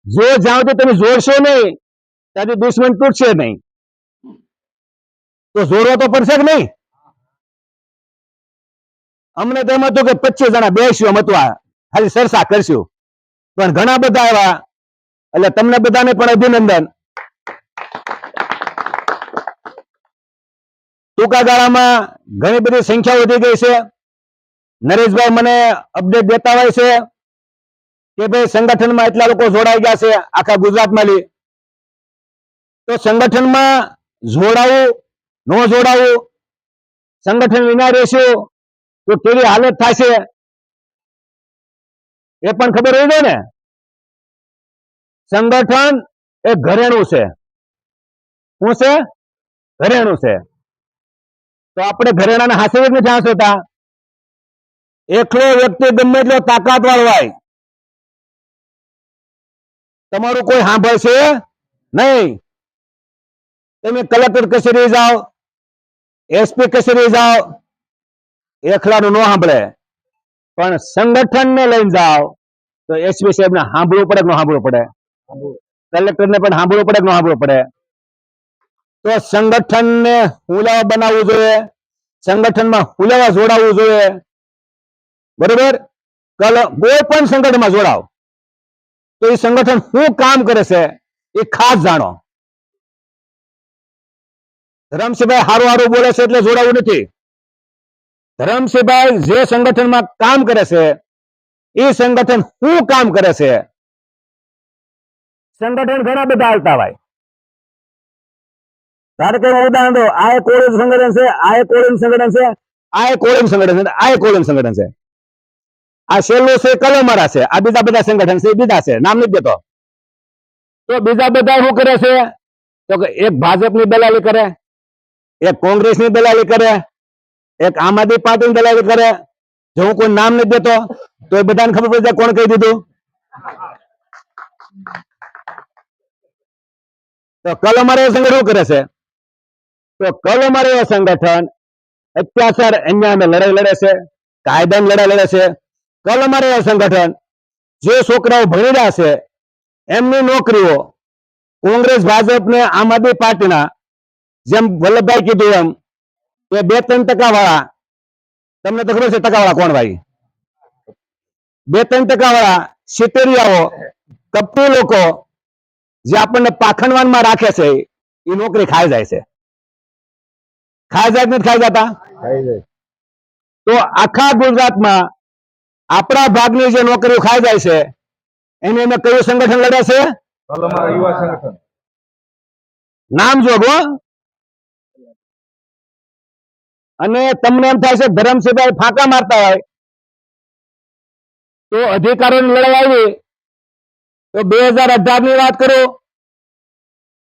જો જ્યાં સુધી તમે જોડશો નહીં ત્યાંથી દુશ્મન તૂટશે નહીં. તો જોડવો તો પડશે કે નહીં? અમને તો એમ હતું કે 25 જણા બેસ્યું, એમ હતું ખાલી ચર્ચા કરશું, પણ ઘણા બધા આવ્યા. એટલે તમને બધાને પણ અભિનંદન. ટૂંકા ગાળામાં ઘણી બધી સંખ્યા વધી ગઈ છે. નરેશભાઈ મને અપડેટ દેતા હોય છે કે ભાઈ સંગઠનમાં એટલા લોકો જોડાઈ ગયા છે આખા ગુજરાતમાં. તો સંગઠનમાં જોડાવું ન જોડાવું, સંગઠન વિના રહેશું તો કેવી હાલત થશે એ પણ ખબર હોય છે ને. સંગઠન એ ઘરેણું છે. શું છે? ઘરેણું છે. તો આપણે ઘરેણાને હાંસવી નથી હાંસવતા. એકલો વ્યક્તિ ગમે એટલો તાકાત વાળો હોય, તમારું કોઈ સાંભળશે નહીં. તમે કલેક્ટર કચેરી જાઓ, એસપી કચેરી જાઓ, એકલાનું ન સાંભળે, પણ સંગઠનને લઈને જાઓ તો એસપી સાહેબ ને સાંભળવું પડે કે ન સાંભળવું પડે? કલેક્ટર ને પણ સાંભળવું પડે કે ન સાંભળવું પડે? તો સંગઠનને હુલાવા બનાવવું જોઈએ, સંગઠનમાં હુલાવા જોડાવવું જોઈએ. બરોબર, કોઈ પણ સંગઠનમાં જોડાવ તો એ સંગઠન શું કામ કરે છે એ ખાસ જાણો. ધરમસિંહભાઈ હારું હારું બોલે છે એટલે જોડાવું નથી. ધરમસિંહભાઈ જે સંગઠનમાં કામ કરે છે એ સંગઠન શું કામ કરે છે. સંગઠન ઘણા બધા આવતા હોય. ધારો કે હું ઉદાહરણ દઉં, આ એક કોળી સંગઠન છે, આ એક કોળી સંગઠન છે, આ એક કોળી સંગઠન છે, આ એક કોળી સંગઠન છે. આ છેલ્લું છે કલમારા છે, આ બીજા બધા સંગઠન છે, બીજા છે, નામ નથી દેતો. તો બીજા બધા શું કરે છે? તો કે એક ભાજપની દલાલી કરે, એક કોંગ્રેસની દલાલી કરે, એક આમ આદમી પાર્ટીની દલાલી કરે. જો હું કોઈ નામ નથી દેતો તો એ બધાને ખબર પડી જાય કોણ કહી દીધું. તો કલમારા સંગઠન શું કરે છે? તો કલમારા સંગઠન અત્યાચાર અન્યાય અમે લડાઈ લડે છે, કાયદાની લડાઈ લડે છે. કલમારા સંગઠન જે છોકરાઓ ભણી રહ્યા છે એમની નોકરીઓ કોંગ્રેસ ભાજપ ને આમ આદમી પાર્ટીના, જેમ વલ્લભભાઈ કીધું એમ, એ 2-3% વાળા, તમને તો ખબર છે ટકાવાળા કોણ ભાઈ? 2-3% વાળા સિટેરિયાઓ, કપટી લોકો જે આપણને પાખંડવાનમાં રાખે છે એ નોકરી ખાઈ જાય છે. ખાઈ જાય નથી ખાઈ જતા? તો આખા ગુજરાતમાં આપણા ભાગની જે નોકરીઓ ખાઈ જાય છે એને અમે કયું સંગઠન લડે છે? નામ જોગો. અને તમને એમ થાય છે ધરમસિંહભાઈ ફાંકા મારતા હોય તો અધિકારોની લડાઈ આવી તો 2018 ની વાત કરું,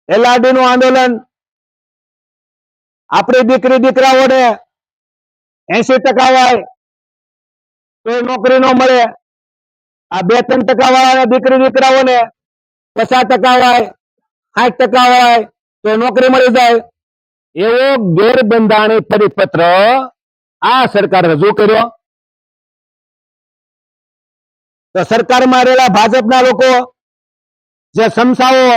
એલઆરડી નું આંદોલન, આપણી દીકરી દીકરાઓને 80% હોય તો એ નોકરી ન મળે. આ 2-3% વાળા દીકરી દીકરાઓને 50% હોય, 60% હોય તો નોકરી મળી જાય. એવો ગેરબંધારણીય પરિપત્ર આ સરકારે રજૂ કર્યો. તો સરકારમાં રહેલા ભાજપના લોકો જે સમસાવો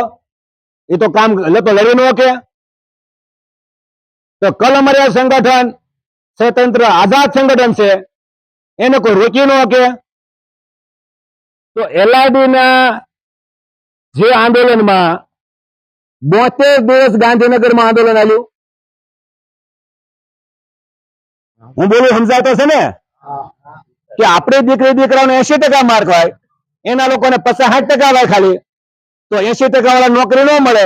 એ તો કામ તો લડી ન શકે. તો કલમરિયા સંગઠન સ્વતંત્ર આઝાદ સંગઠન છે, એને કોઈ રોકી ન શકે. તો એલઆરડી ના જે આંદોલનમાં 72 દિવસ ગાંધીનગરમાં આંદોલન આવ્યું. હું બોલું સમજાતો છે ને કે આપણી દીકરી દીકરાઓને 80% માર્ક હોય, એના લોકોને 50-60% હોય ખાલી, તો 80% વાળા નોકરી ન મળે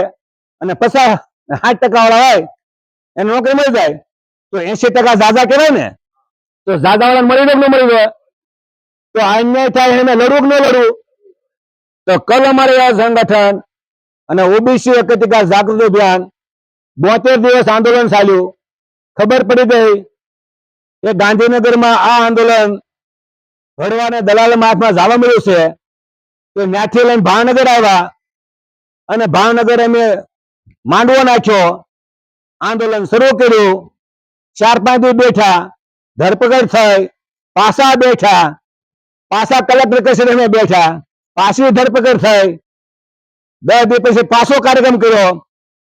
અને 50-60% વાળા હોય એને નોકરી મળી જાય. તો 80% ઝાઝા કહેવાય ને. તો ઝાઝા વાળાને મળી ન મળી જાય તો અન્યાય થાય એને લડવું કે ન લડવું? તો કલમરિયા સંગઠન અને ઓબીસી અધિકાર જાગૃતિ અભિયાન 72 દિવસ આંદોલન ચાલ્યું. ખબર પડી ગઈ કે ગાંધીનગરમાં આ આંદોલન ભરવાને દલાલના હાથમાં જવા મળ્યું છે. તો ત્યાંથી લઈને ભાવનગર આવ્યા અને ભાવનગર અમે માંડવો નાખ્યો, આંદોલન શરૂ કર્યું. 4-5 દી બેઠા, ધરપકડ થઈ, પાછા બેઠા, પાછા કલેક્ટર કચેરીએ બેઠા, પાછી ધરપકડ થઈ. 10 દી પછી પાછો કાર્યક્રમ કર્યો.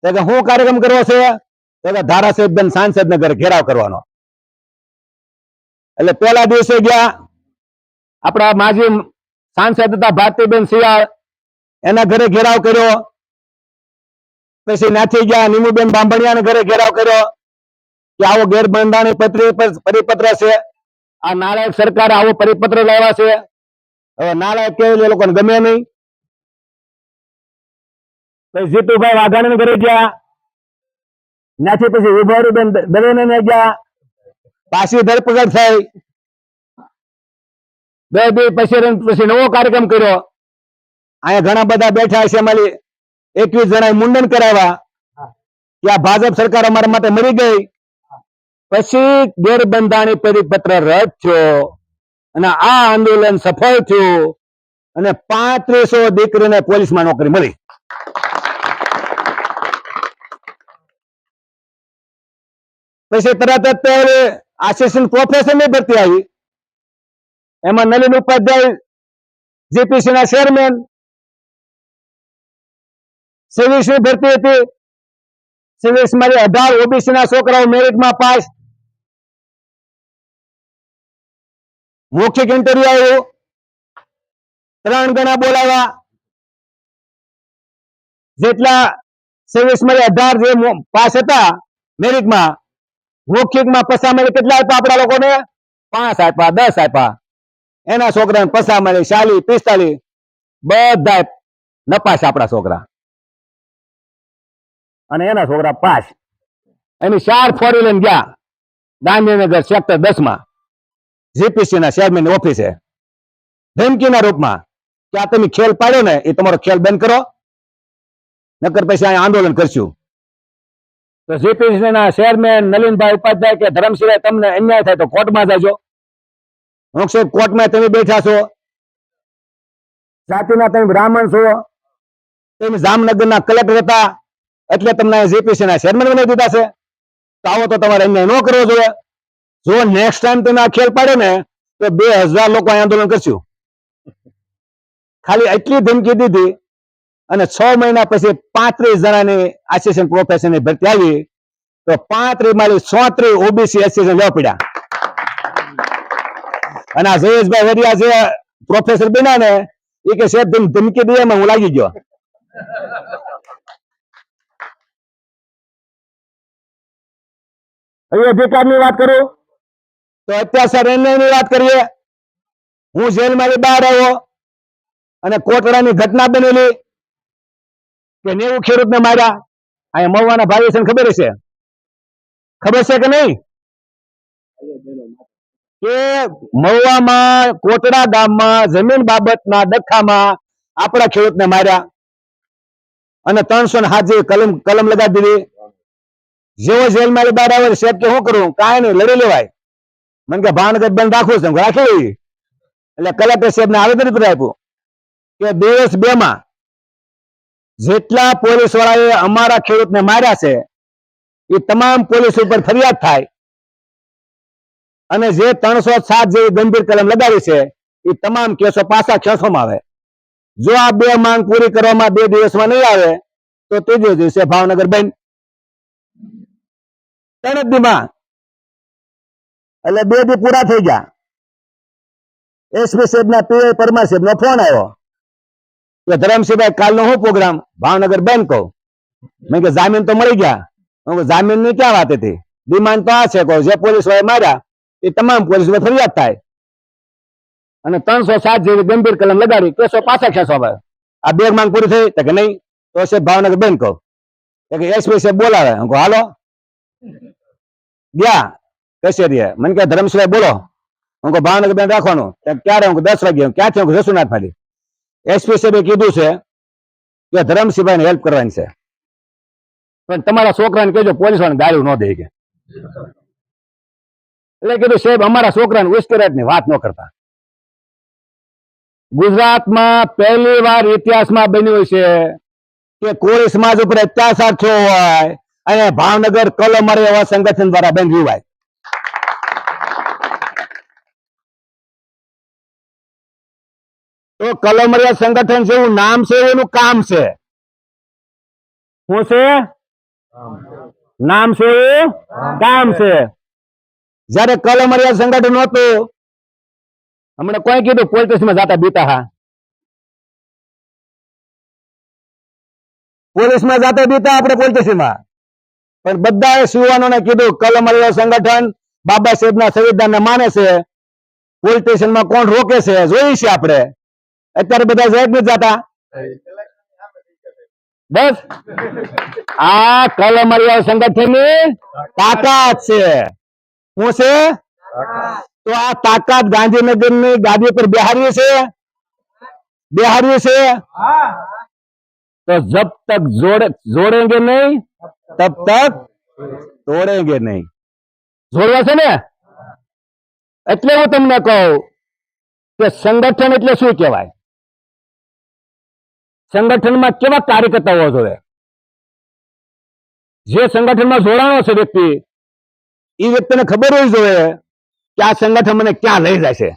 તો હું કાર્યક્રમ કરવો છે? તો ધારાસભ્ય સાંસદને ઘરે ઘેરાવ કરવાનો. એટલે પહેલા દિવસે ગયા આપણા માજી સાંસદ હતા ભારતીબેન શિયાળ, એના ઘરે ઘેરાવ કર્યો. પછી ત્યાંથી ગયા નીમુબેન બાંભણિયાના ઘરે ઘેરાવ કર્યો કે આવો ગેરબંધારણીય પરિપત્ર છે, આ નાલાયક સરકાર આવો પરિપત્ર લાવ્યા છે. હવે નાલાયક કેવું એ લોકોને ગમે નહીં. પછી જીતુભાઈ વાઘાણી ઘરે ગયા, ત્યાંથી પછી વિભાવરીબેન દવેને ગયા, પાછી ધરપકડ થઈ. 2 દી પછી નવો કાર્યક્રમ કર્યો. અહીંયા ઘણા બધા બેઠા છે, એમાં 21 જણાએ મુંડન કરાવ્યા કે આ ભાજપ સરકાર અમારા માટે મરી ગઈ. પછી ગેરબંધારણીય પરિપત્ર રદ થયો અને આ આંદોલન સફળ થયું અને 3500 દીકરીને પોલીસમાં નોકરી મળી. પછી તરત જ આસિસ્ટન્ટ પ્રોફેસરની ભરતી આવી. એમાં નલિન ઉપાધ્યાય જીપીસી ના ચેરમેન 26 ની ભરતી હતી 26 માંથી 18 ઓબીસી ના છોકરાઓ મેરિટમાં પાસ મૌખિક ઇન્ટરવ્યુ આવ્યું 3 ગણા બોલાવ્યા જેટલા 26 માંથી 18 જે પાસ હતા મેરિટમાં મૌખિકમાં પસામણી કેટલા આપ્યા આપણા લોકોને 5 આપ્યા 10 આપ્યા એના છોકરાને પસામણી 40 45 બધા નપાસ આપણા છોકરા અને એના છોકરા પાસ એની 4 ફોરી લઈને ગયા ગાંધીનગર સેક્ટર 10 માં જીપીસી ના ચેરમેન ઓફિસે ધમકીના રૂપમાં કે આ તમે ખેલ પાડ્યો ને એ તમારો ખેલ બંધ કરો નકર પછી અહીંયા આંદોલન કરશું તો જીપીસી ના ચેરમેન નલિનભાઈ ઉપાધ્યાય કે ધરમશીલાએ તમને અન્યાય થાય તો કોર્ટમાં જાજો હું સાહેબ કોર્ટમાં તમે બેઠા છો જાતિના તમે બ્રાહ્મણ છો તમે જામનગરના કલેક્ટર હતા એટલે તમને જીપીસી ના ચેરમેન બનાવી દીધા છે તો આવો તો તમારે અન્યાય ન કરવો જોઈએ જો નેક્સ્ટ ટાઈમ તમે આ ખેલ પાડ્યો ને તો 2000 લોકો અહીં આંદોલન કરશું ખાલી એટલી ધમકી દીધી અને 6 મહિના પછી 35 જણાની આસિસ્ટન્ટ પ્રોફેસરની ભરતી આવી તો 35 માંથી 34 ઓબીસી આસિસ્ટન્ટ લેવા પડ્યા અને આ જયેશભાઈ વરિયા જે પ્રોફેસર બન્યા ને એ કે સાહેબ ધમકી દે એમાં હું લાગી ગયો હવે અધિકારની વાત કરું તો અત્યાચાર અન્યાયની વાત કરીએ હું જેલમાંથી બહાર આવ્યો અને કોટડાની ઘટના બનેલી કે 90 ખેડૂતને માર્યા અહીંયા મહુવાના ભાઈ છે ખબર છે કે નહીં કે મહુવામાં કોટડા ગામમાં જમીન બાબતના દખામાં આપણા ખેડૂતને માર્યા અને 307 જેવી કલમ લગાડી દીધી જેવો જેલમાંથી બહાર આવે સાહેબ કે શું કરું કાંઈ નહીં લડી લેવાય મને કે ભાવનગર બંધ રાખવું છે રાખી એટલે કલેક્ટર સાહેબને આવેદનપત્ર આપ્યું કે દિવસ 2 માં જેટલા પોલીસ વાળાએ અમારા ખેડૂતને માર્યા છે એ તમામ પોલીસ ઉપર ફરિયાદ થાય અને જે 307 જેવી ગંભીર કલમ લગાવી છે એ તમામ કેસો પાછા ખેંચવામાં આવે જો આ 2 માંગ પૂરી કરવામાં 2 દિવસમાં નહીં આવે તો ત્રીજો દિવસે ભાવનગર બંધ 3 દીમાં એટલે 2 દી પૂરા થઈ ગયા એસપી સાહેબના પીઆઈ પરમાર સાહેબનો ફોન આવ્યો કે ધરમસિંહભાઈ કાલનો શું પ્રોગ્રામ ભાવનગર બંધ કહું મેં કે જામીન તો મળી ગયા જામીન ની ક્યાં વાત હતી ડિમાન્ડ તો આ છે કહો જે પોલીસ વાળા માર્યા એ તમામ પોલીસ ફરિયાદ થાય અને 307 જેવી ગંભીર કલમ લગાડી કેસો પાછા ખેંચવા આ 2 માંગ પૂરી થઈ તો કે નહીં તો સાહેબ ભાવનગર બંધ કહું કે એસપી સાહેબ બોલાવે હું કહું હાલો ગયા કચેરીએ મને કે ધરમસિંહભાઈ બોલો હું કહું ભાવનગર બંધ રાખવાનું ક્યારે હું 10 વાગે ક્યાંથી હું જસુનાથ માંથી એસપી સાહેબે કીધું છે કે ધરમસિંહભાઈને હેલ્પ કરવાની છે પણ તમારા છોકરાને કહેજો પોલીસ વાળાને ગાળ્યું ન દે કે એટલે કીધું સાહેબ અમારા છોકરાને ઉશ્કેરાટની વાત ન કરતા ગુજરાતમાં પહેલી વાર ઇતિહાસમાં બન્યું છે કે કોળી સમાજ ઉપર અત્યાચાર થયો હોય અને ભાવનગર કલમર એવા સંગઠન દ્વારા બંધ હોય તો કલમરિયા સંગઠન જેવું નામ છે એનું કામ છે શું છે નામ છે કામ છે જયારે કલમરિયા સંગઠન હતું હમણાં કોઈ કીધું પોલીસ સ્ટેશનમાં જતા બીતા હા પોલીસમાં જતા બીતા આપણે પોલીસ સ્ટેશનમાં પણ બધા યુવાનોને કીધું કલમરિયા સંગઠન બાબા સાહેબના સંવિધાનને માને છે પોલીસ સ્ટેશનમાં કોણ રોકે છે જોઈ છે આપણે અત્યારે બધા જાય નથી જતા બસ આ કલમરિયા સંગઠનની તાકાત છે શું છે તો આ તાકાત ગાંધીનગરની ગાદી પર બેહારી છે તો જબ તક જોડેંગે નહીં તબ તક તોડેંગે નહીં જોડવા છે ને એટલે હું તમને કહું કે સંગઠન એટલે શું કહેવાય સંગઠનમાં કેવા કાર્યકર્તા હોવા જોઈએ જે સંગઠનમાં જોડાણો છે વ્યક્તિ એ વ્યક્તિને ખબર હોવી જોઈએ કે આ સંગઠન મને ક્યાં લઈ જાય છે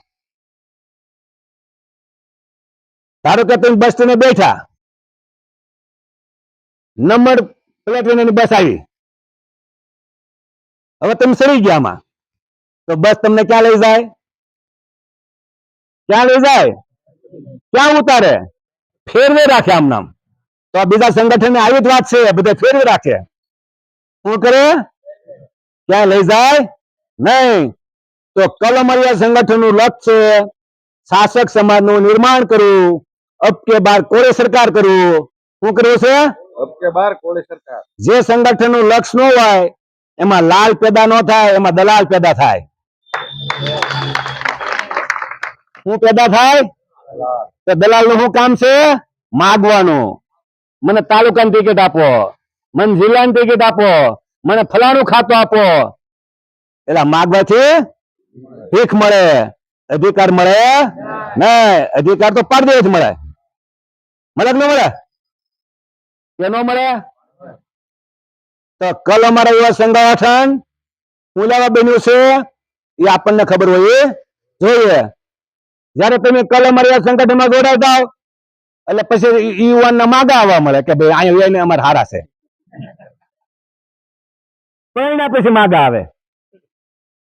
ધારો કે તમે બસ સ્ટેન્ડે બેઠા, નંબર પ્લેટ લઈને બસ આવી, હવે તમે ચડી ગયા આમાં, તો બસ તમને ક્યાં લઈ જાય? ક્યાં લઈ જાય? ક્યાં ઉતારે? ફેરવે રાખે આમ નામ. તો આ બીજા સંગઠન આવી જ વાત છે, બધા ફેરવે રાખે. શું કરે? ક્યાં લઈ જાય નહીં. તો કલમરિયા સંગઠનનું લક્ષ્ય છે શાસક સમાજનું નિર્માણ કરવું, અબ કે બાર કોળી સરકાર કરવું. શું કરવું છે? અબ કે બાર કોળી સરકાર. જે સંગઠનનું લક્ષ્ય ન હોય એમાં લાલ પેદા ન થાય, એમાં દલાલ પેદા થાય. શું પેદા થાય? તો દલાલ નું શું કામ છે? માગવાનું. મને તાલુકાની ટિકિટ આપો, મને જિલ્લાની ટિકિટ આપો, મને ફલાણું ખાતું આપો. એટલે માગવાથી ભીખ મળે, અધિકાર મળે નહીં. અધિકાર તો પાડી જ મળે. મળે કે ન મળે? કે ન મળે? તો કલ અમારા યુવા સંગઠન હું લેવા બન્યું છે એ આપણને ખબર હોય જોઈએ. જયારે તમે કલ અમારા સંગઠનમાં જોડાઈ જાઓ એટલે પછી યુવાન ના માગા આવવા મળે કે ભાઈ અહીંયા અમારે હારા છે. પણ પછી માગા આવે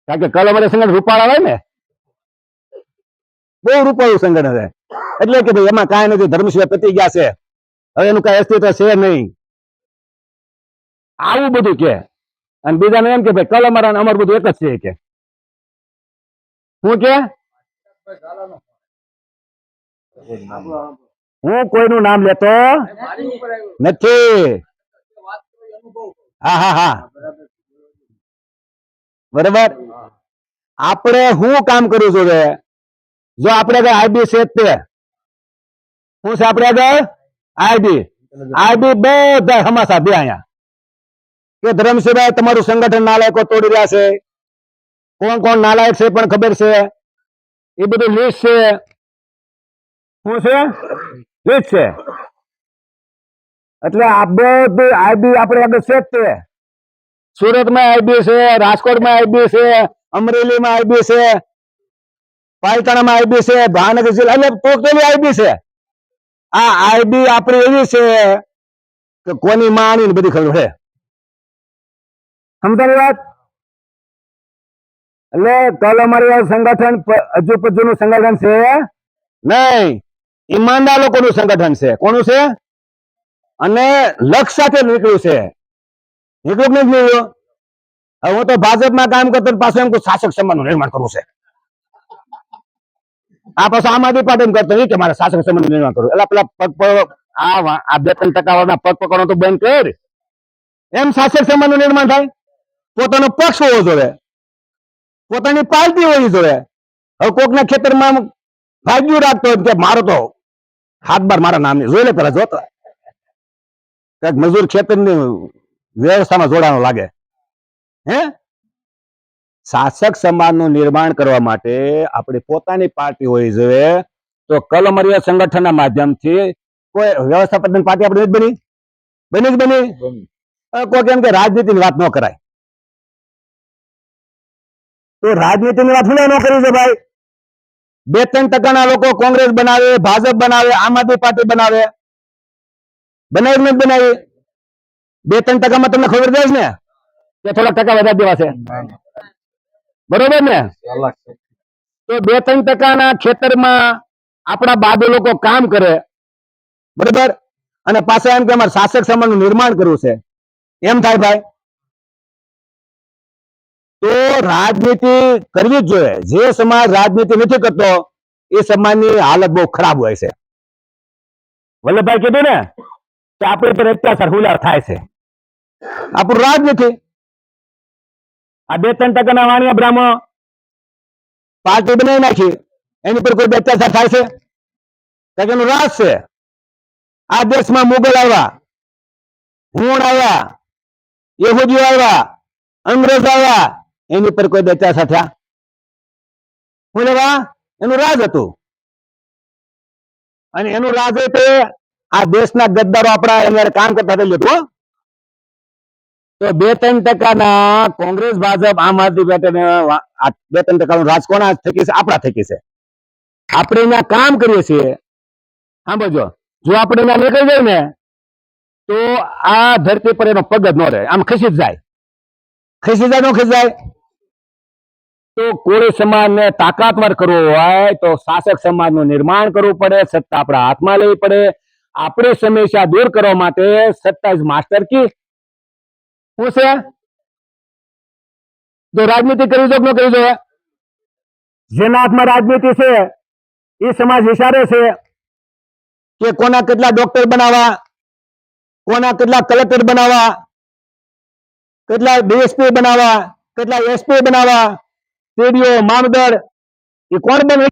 કારણ કે કલ અમારા સંગઠન રૂપાળા હોય ને, બહુ રૂપાળું સંગઠન છે. એટલે કે ભાઈ એમાં કાંઈ નથી, ધર્મ સિવાય પતી ગયા છે, હવે એનું કઈ અસ્તિત્વ છે નહીં, આવું બધું કે. અને બીજાને એમ કે ભાઈ કલ અમારા અમારું બધું એક જ છે કે. શું કે? હું કોઈનું નામ લેતો નથી. હા હા હા બરાબર. આપણે શું કામ કરવું જોઈએ? જો આપણે આઈબી છે તે શું છે? આપણે આગળ આઈબી બધા હમાસા બે અહીંયા કે ધર્મસિંહભાઈ તમારું સંગઠન નાલાયકો તોડી રહ્યા છે. કોણ કોણ નાલાયક છે પણ ખબર છે, એ બધું લિસ્ટ છે. શું છે? લિસ્ટ છે. એટલે આ બધું આઈબી આપણે આગળ છે જ તે. સુરતમાં આઈબી છે, રાજકોટમાં આઈબી છે, અમરેલીમાં આઈબી છે, પાલિતાણામાં આઈબી છે, ભાવનગર જિલ્લા એટલે ટોટલી આઈબી છે. આ આઈબી આપણી એવી છે કે કોની માની બધી ખબર છે. સમજાણી વાત? એટલે કલ અમારી સંગઠન હજુ પજુનું સંગઠન છે નહીં, ઈમાનદાર લોકોનું સંગઠન છે. કોનું છે? અને લક્ષ સાથે નીકળ્યું છે. નીકળ્યું નથી નીકળ્યું? હવે હું તો ભાજપમાં કામ કરતો પાછું એમ શાસક સમાજનું નિર્માણ કરવું છે. આ પાછું આમ આદમી પાર્ટી કરતો કે મારે શાસક સમાજનું નિર્માણ કરવું. એટલે પેલા પગ આ 2-3% વાળા પગ પકડવાનું તો બંધ કર. એમ શાસક સમાજનું નિર્માણ થાય? પોતાનો પક્ષ હોવો જોઈએ, પોતાની પાર્ટી હોવી જોઈએ. હવે કોકના ખેતરમાં ભાગ્યું રાખતો હોય કે મારો તો હાથ બાર મારા નામની જોઈ લે પેલા જોતો કઈક મજૂર ખેતરની વ્યવસ્થામાં જોડાનો લાગે. હે શાસક સમાજનું નિર્માણ કરવા માટે આપણી પોતાની પાર્ટી હોવી જોઈએ. તો કલમરિયા સંગઠનના માધ્યમથી કોઈ વ્યવસ્થાપન પાર્ટી આપણે બની જ બની. કોઈ કેમ કે રાજનીતિની વાત ન કરાય, તો રાજનીતિની વાત શું ન કરી છે ભાઈ? 2-3% લોકો કોંગ્રેસ બનાવે, ભાજપ બનાવે, આમ આદમી પાર્ટી બનાવે. બનાવી નથી બનાવી? 2-3%માં તમને ખબર છે ને કે થોડા ટકા વધારે દેવા છે, બરોબર ને? તો 2-3% ખેતરમાં આપણા બાદો લોકો કામ કરે, બરોબર, અને પાછા એમ કે અમારે શાસક સમાજનું નિર્માણ કરવું છે. એમ થાય ભાઈ? તો રાજનીતિ કરવી જ જોઈએ. જે સમાજ રાજનીતિ નથી કરતો એ સમાજની હાલત બહુ ખરાબ હોય છે. વલ્લભભાઈ કીધું ને કે આપણી પર અત્યાચાર હુલાર થાય છે, આપણું રાજનીતિ. આ 2-3% વાણિયા બ્રાહ્મણો પાર્ટી બનાવી નાખી, એની પર કોઈ અત્યાચાર થાય છે? કારણ કે એનું રાજ છે. આ દેશમાં મુગલ આવ્યા, હુણ આવ્યા, યહૂદીઓ આવ્યા, અંગ્રેજ આવ્યા, એની પર કોઈ અત્યાચાર થયા? શું લેવા? એનું રાજ હતું. અને એનું રાજ તે આ દેશના ગદ્દારો આપણા એને કામ કરતા થઈ જતું. તો 2-3% કોંગ્રેસ, ભાજપ, આમ આદમી પાર્ટી 2-3% રાજ કોના થકી છે? આપણા થકી છે. આપણે અહીંયા કામ કરીએ છીએ, સાંભળજો, જો આપણે એના નીકળી જાય ને તો આ ધરતી પર એનો પગ જ ન રહે, આમ ખસી જ જાય. ખસી જાય ન ખસી જાય. તો કોળી સમાજને તાકાતવર કરવો હોય તો શાસક સમાજનું નિર્માણ કરવું પડે, સત્તા આપણા હાથમાં લેવી પડે. આપણી સમસ્યા દૂર કરવા માટે સત્તા ઇઝ માસ્ટર કી. શું છે? તો રાજનીતિ કરવી જો કે ન કરવી જોઈએ? જેના હાથમાં રાજનીતિ છે એ સમાજ વિચારે છે કે કોના કેટલા ડોક્ટર બનાવવા, કોના કેટલા કલેક્ટર બનાવવા, કેટલા ડીએસપી બનાવવા, કેટલા એસપી બનાવવા, સીડીઓ, મામદર, એ કોણ બને?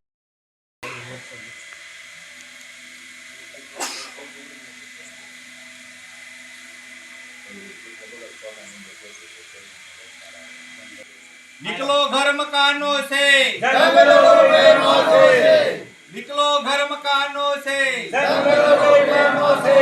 निकलो घर मकानों से, निकलो घर मकानों से,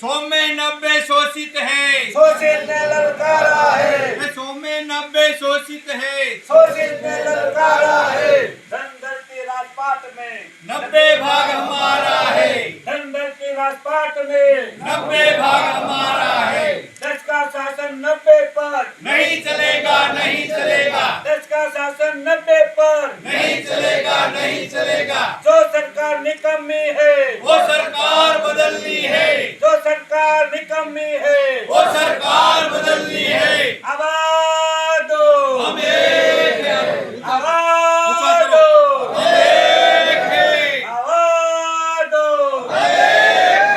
100 में 90 शोषित है, शोषित ने ललकारा है, 100 में 90 शोषित है, शोषित ने ललकारा है। धन धरती राजपाट में 90 भाग हमारा है, धन धरती राजपाट में 90 भाग हमारा है। देश का शासन 90 पर, नहीं चलेगा, नहीं चलेगा, देश का शासन 90 पर। नहीं चलेगा, नहीं चलेगा। जो सरकार निकम्मी है, वो सरकार बदलनी है, जो सरकार निकम्मी है, वो सरकार बदलनी है। आवाज दो, हम एक हैं, आवाज दो, हम एक हैं, आवाज दो। हम एक हैं।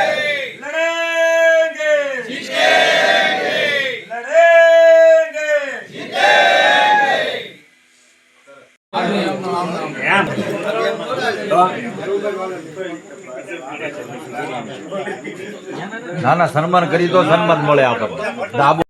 लड़ेंगे, जीतेंगे, लड़ेंगे। जीतेंगे। ના ના સન્માન કરી તો સન્માન મળે આપણને. ડાબુ